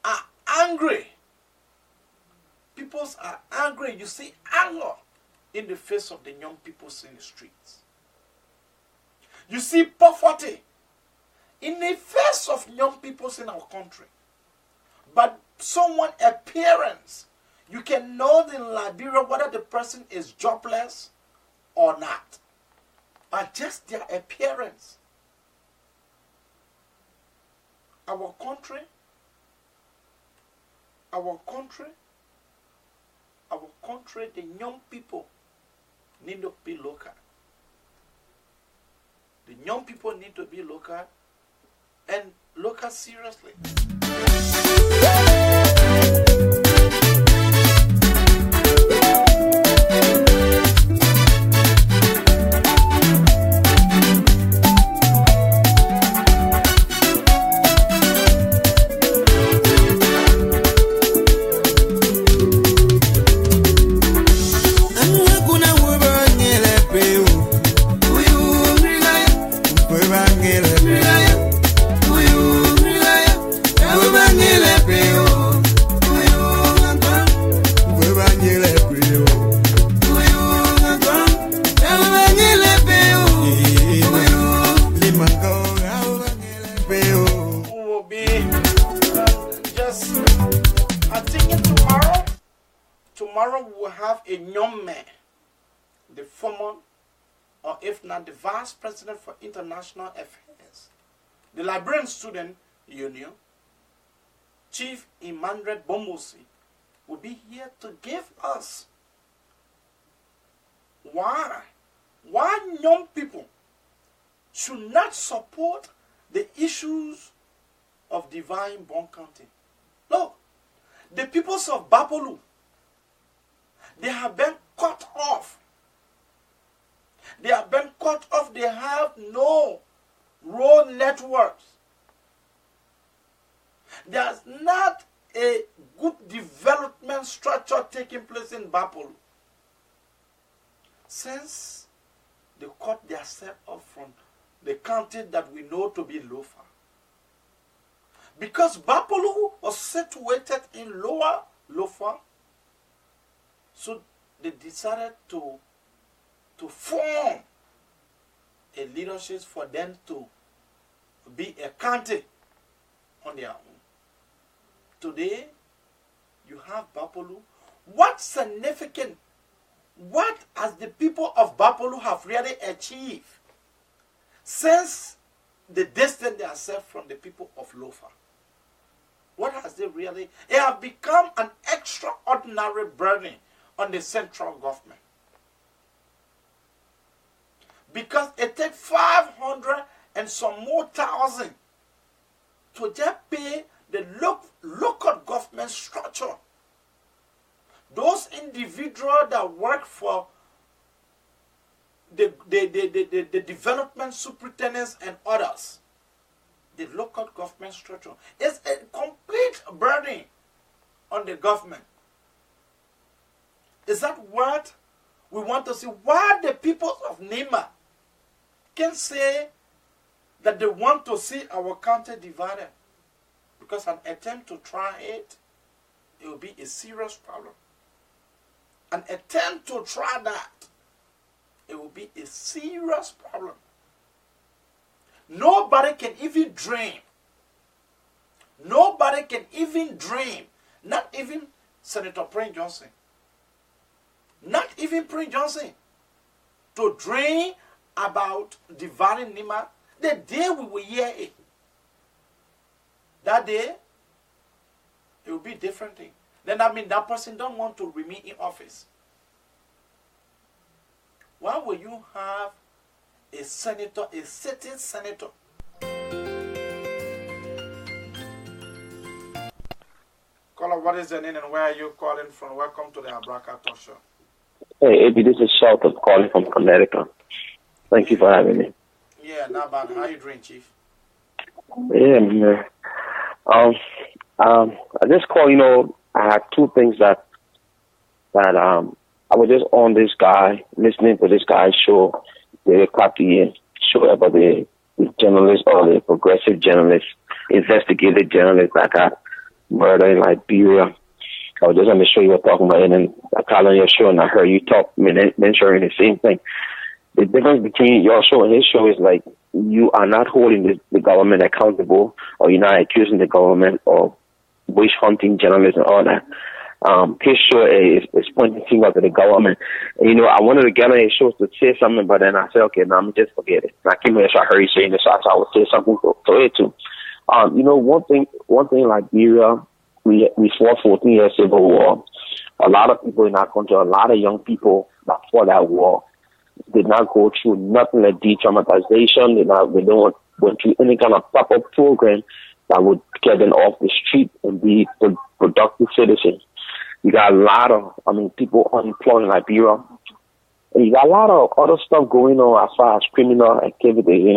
are angry? People are angry. You see anger in the face of the young people in the streets. You see poverty in the face of young people in our country. But someone appearance, you can know in Liberia whether the person is jobless or not. But just their appearance. Our country, the young people need to be local. The young people need to be local and local seriously. Tomorrow we will have a young man, the former, or if not the vice president for international affairs, the Liberian Student Union, Chief Emmanuel Bombosi, will be here to give us why young people should not support the issues of divine born county. Look, the peoples of Bapolu, they have been cut off. They have been cut off. They have no road networks. There's not a good development structure taking place in Bapolu. Since they cut themselves off from the county that we know to be Lofa. Because Bapolu was situated in Lower Lofa, so they decided to form a leadership for them to be a county on their own. Today, you have Bapolu. What's significant? What has the people of Bapolu have really achieved since they distanced themselves from the people of Lofa? What has they really? It have become an extraordinary burden on the central government. Because it takes 500 and some more thousand to just pay the local government structure. Those individuals that work for the development superintendents and others, the local government structure is a complete burden on the government. Is that what we want to see? Why the people of Nima can say that they want to see our country divided? Because an attempt to try it will be a serious problem. An attempt to try that, it will be a serious problem. Nobody can even dream. Nobody can even dream. Not even Senator Prince Johnson. Not even Prince Johnson. To dream about dividing Nima, the day we will hear it. That day, it will be a different thing. Then that means that person don't want to remain in office. Why will you have a senator, a sitting senator? Caller, what is your name and where are you calling from? Welcome to the Abraka Talk Show. Hey, Abby, this is Shelton calling from Connecticut. Thank you for having me. Yeah, not bad. How you doing, Chief? Yeah, man. I just call, I had two things that I was just on this guy, listening to this guy's show, the Clapty show about the journalists or the progressive journalists, investigative journalists that got murdered in Liberia. I was just on the show you were talking about, and then I called on your show and I heard you talk, mentioning the same thing. The difference between your show and his show is like you are not holding the government accountable, or you're not accusing the government of witch hunting journalists and all that. His show is pointing fingers at the government. And, I wanted to get on his show to say something, but then I said, okay, now I'm just forget it. And I came here, so I heard you saying this, so I would say something to it too. One thing, Liberia, we fought 14 years civil war. A lot of people in our country, a lot of young people that fought that war did not go through nothing like de-traumatization. They don't went through any kind of proper program that would get them off the street and be productive citizens. You got a lot of, people unemployed in Liberia. And you got a lot of other stuff going on as far as criminal activity,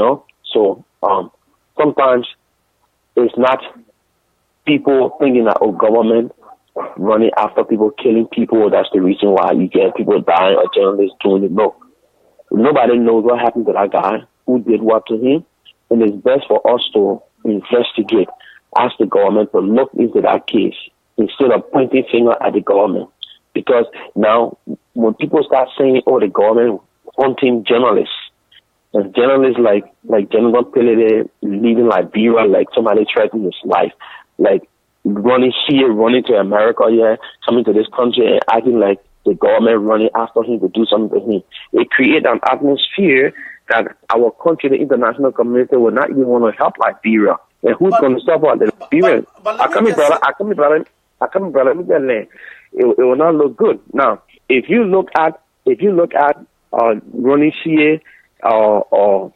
So, sometimes it's not people thinking that, government running after people, killing people, that's the reason why you get people dying or journalists doing it. No. Nobody knows what happened to that guy, who did what to him, and it's best for us to investigate, ask the government to look into that case instead of pointing finger at the government. Because now, when people start saying, the government hunting journalists, and journalists like General Pelede leaving Liberia, like somebody threatening his life, like running to America, coming to this country and acting like the government running after him to do something to him. It creates an atmosphere that our country, the international community, will not even want to help Liberia. And who's going to stop out the Liberia? I come here, brother. Let me tell you, it will not look good. Now, if you look at Ronnie Shea or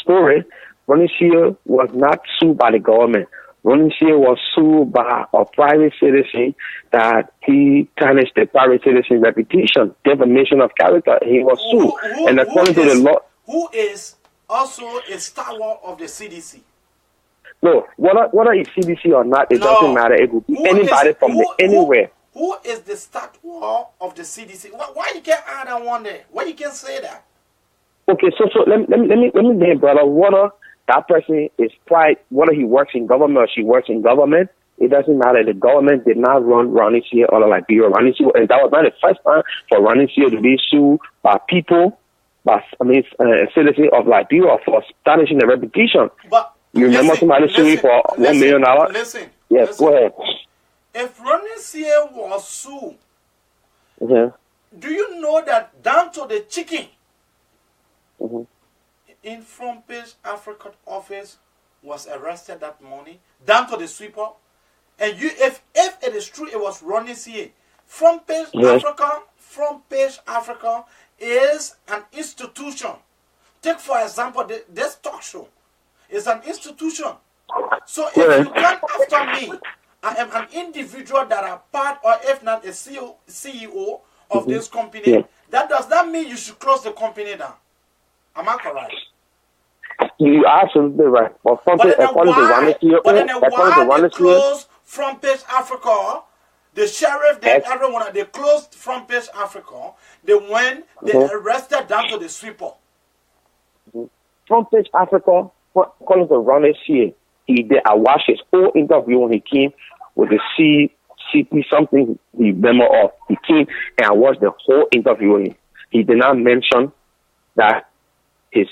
story, Ronnie Shea was not sued by the government. Ronnie Shea was sued by a private citizen that he tarnished the private citizen's reputation, defamation of character. He was sued. And according to the law... Who is also a stalwart of the CDC? No, whether it's CDC or not, it doesn't matter. It could be anybody from anywhere. Who is the stalwart of the CDC? Why you can't add that one there? Why you can't say that? Okay, so let me name, brother, whether that person is whether he works in government or she works in government, it doesn't matter. The government did not run Ronnie Shea or Liberia. Ronnie Shea, and that was not the first time for Ronnie Shea to be sued by people, citizens of Liberia for tarnishing the reputation. But you remember somebody suing for $1 million? Listen. Go ahead. If Ronnie Shea was sued, do you know that down to the chicken in Front Page Africa office was arrested that morning, down to the sweeper? And if it is true it was Ronnie Shea, Front Page Africa is an institution. Take for example this talk show is an institution. So if you come after me, I am an individual that are part, or if not a CEO of this company, that does not mean you should close the company down. Am I correct? You are absolutely right. But why they closed Front Page Africa, the sheriff, everyone, they closed Front Page Africa, they arrested down to the sweeper. Front Page Africa, according to Ronnie Shea, I watched his whole interview when he came with the CP something he memo of. He came and I watched the whole interview. He did not mention that his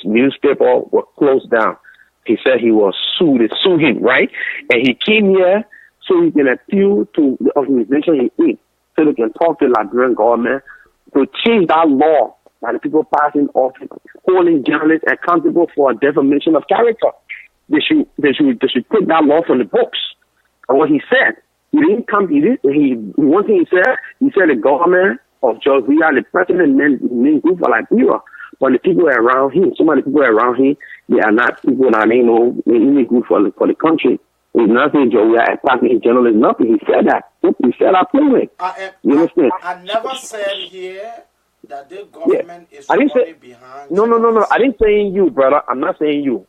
newspaper was closed down. He said he was sued. They sued him, right? And he came here so he can appeal to the organization he is, so they can talk to the Liberian government to change that law that the people passing off, holding journalists accountable for defamation of character. They should put that law from the books. And what he said, one thing he said the government of George Weah, the president, main group for Liberia. But the people around him, some of the people around him, they are not people that they know any good for the country. There's nothing Joe Weah attacking journalists, nothing. He said that. He said that plainly. You understand? I never said here that the government is running behind. No. I didn't say you, brother. I'm not saying you.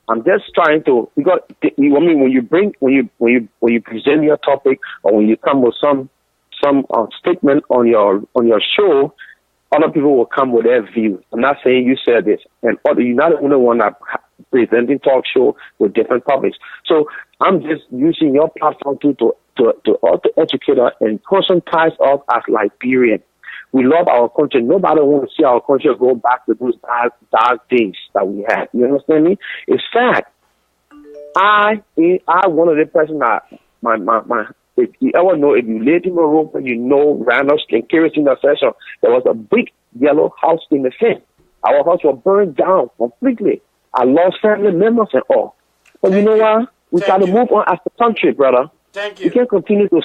I'm just trying to, because when you present your topic or when you come with some statement on your show, other people will come with their view. I'm not saying you said this, and you're not the only one that presenting talk show with different topics. So I'm just using your platform to educate us and conscientize us as Liberians. We love our country. Nobody wants to see our country go back to those dark days that we had. You understand me? It's fact. I one of the person that if you ever know, if you lived in a room and you know Randolph and Kerosene session, there was a big yellow house in the fence. Our house was burned down completely. I lost family members and all. But you know what? We got to move on as a country, brother. Thank you. We can't continue to,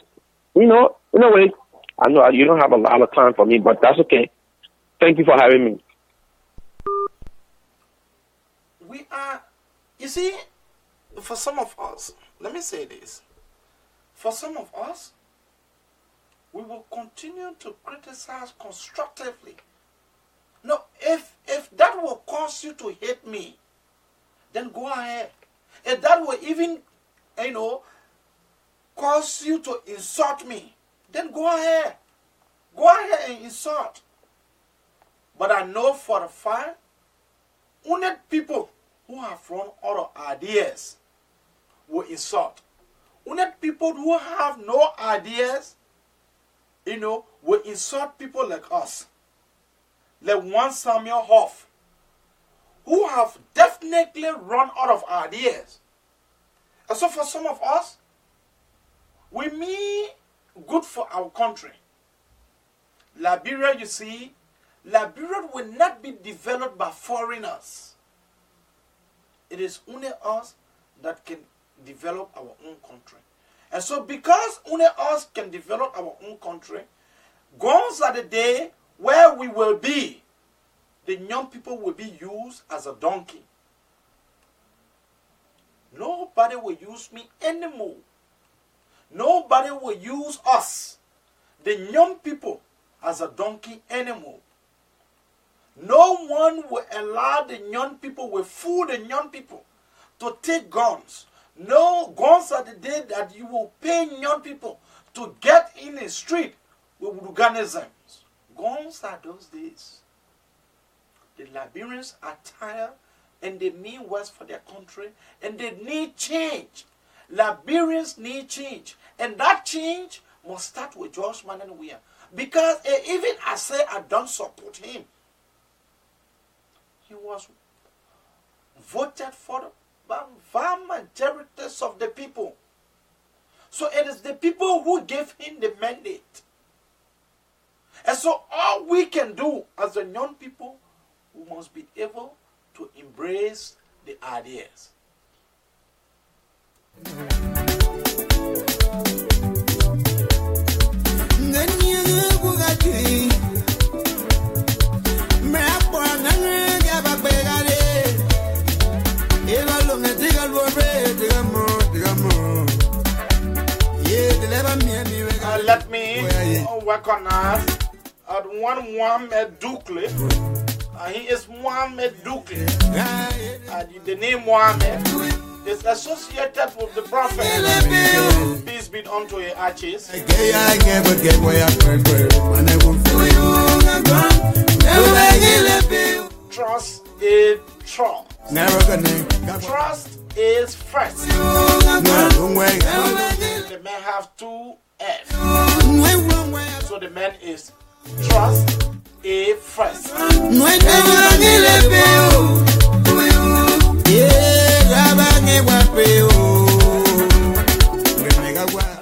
in a way, I know you don't have a lot of time for me, but that's okay. Thank you for having me. We are, you see, for some of us, let me say this. For some of us, we will continue to criticize constructively. No, if that will cause you to hate me, then go ahead. If that will even, cause you to insult me, then go ahead. Go ahead and insult. But I know for a fact, only people who have run out of ideas will insult. Only people who have no ideas, will insult people like us. Like one Samuel Hoff, who have definitely run out of ideas. And so for some of us, we mean good for our country. Liberia, you see, Liberia will not be developed by foreigners. It is only us that can develop our own country. And so because only us can develop our own country, gone are the day where we will be. The young people will be used as a donkey. Nobody will use me anymore. Nobody will use us, the young people, as a donkey anymore. No one will allow the young people, will fool the young people to take guns. No, guns are the day that you will pay young people to get in the street with organisms. Guns are those days. The Liberians are tired and they need what's for their country and they need change. Liberians need change. And that change must start with George Manuel Weah. Because even I say I don't support him, he was voted for by vast majorities of the people. So it is the people who gave him the mandate. And so all we can do as the young people, we must be able to embrace the ideas. Let me recognize one Mohamed Dukle. He is Mohamed Dukle. The name Mohamed is associated with the prophet. Peace be unto your arches. Trust is trust. Trust is first. The man have two F. So the man is trust a first.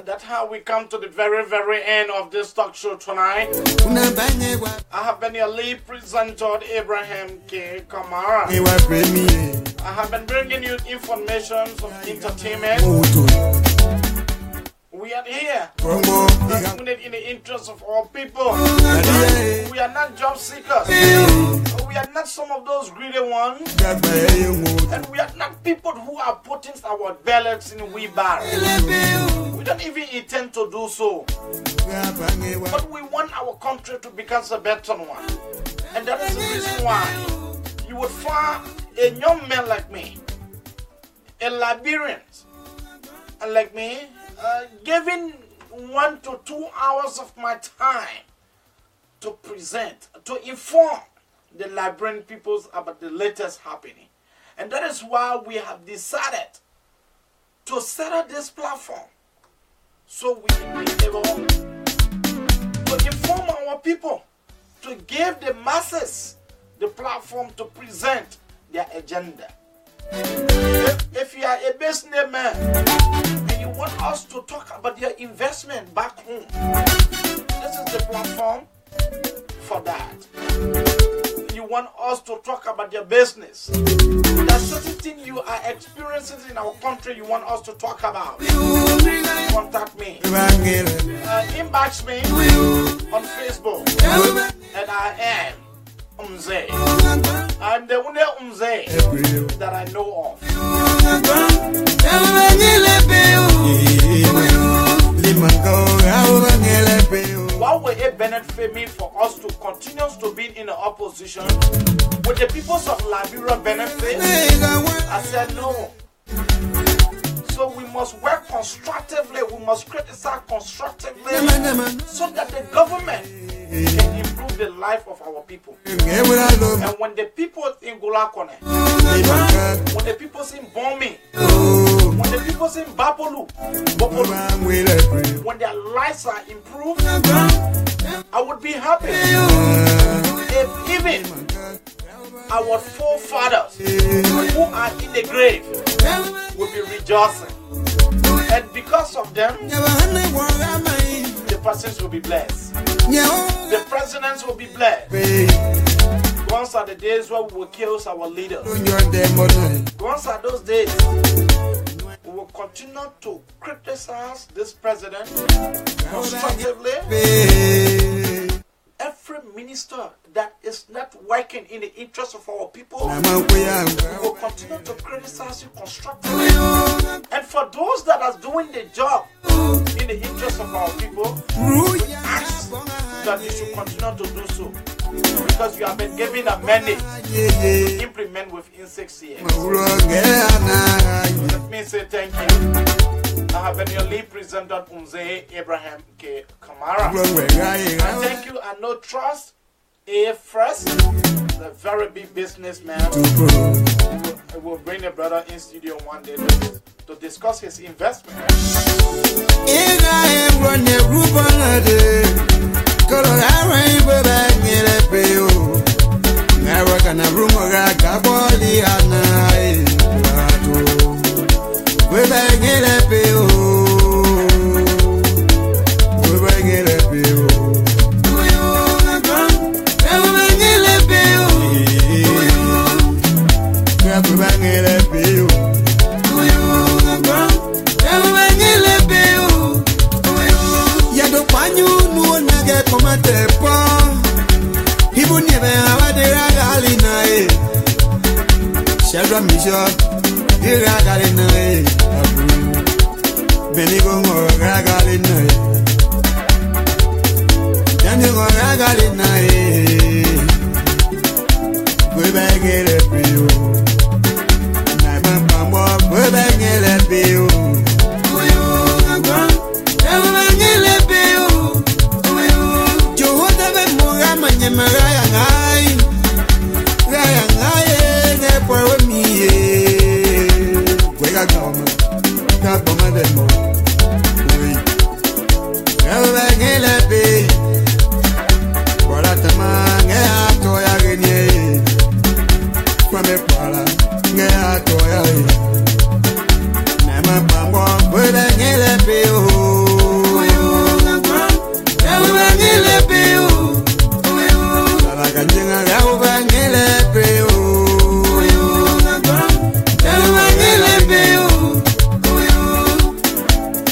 That's how we come to the very, very end of this talk show tonight. I have been your lead presenter, Abraham K. Kamara. I have been bringing you information of entertainment. We are here in the interest of all people. We are not job seekers. We are not some of those greedy ones. And we are not people who are putting our bellies in wheelbarrow. We don't even intend to do so. But we want our country to become a better one. And that is the reason why you would find a young man like me, a Liberian, like me, giving 1 to 2 hours of my time to present, to inform the Liberian peoples about the latest happening. And that is why we have decided to set up this platform so we can be able to inform our people, to give the masses the platform to present their agenda. If you are a businessman and you want us to talk about your investment back home, this is the platform for that. You want us to talk about your business. There's certain things you are experiencing in our country you want us to talk about. Contact me. Inbox me on Facebook. And I am Umze. I'm the only Umze that I know of. What will it benefit me for us to continue to be in the opposition? Would the peoples of Liberia benefit? I said no. So we must work constructively, we must criticize constructively so that the government can improve the life of our people. And when the people in Golakone, when the people in Bomi, when the people in Bapolu, when their lives are improved, I would be happy. If even our forefathers who are in the grave will be rejoicing. And because of them, the persons will be blessed. The presidents will be blessed. Once are the days where we will kill our leaders. Once are those days, we will continue to criticize this president constructively. Every minister that is not working in the interest of our people will continue to criticize you constructively. And for those that are doing the job in the interest of our people, we ask that you should continue to do so. Because you have been given a mandate to implement within 6 years. Let me say thank you. I have been your lead presenter, Umze Abraham K. Kamara. And thank you, I know Trust A. First, a very big businessman. I will bring a brother in studio one day to discuss his investment.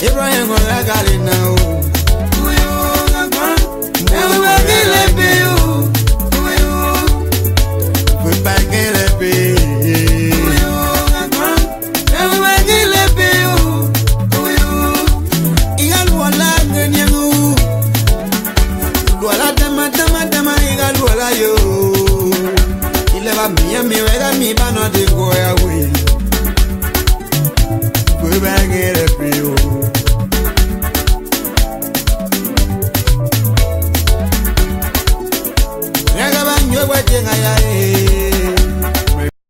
Ibrahim, I got it now.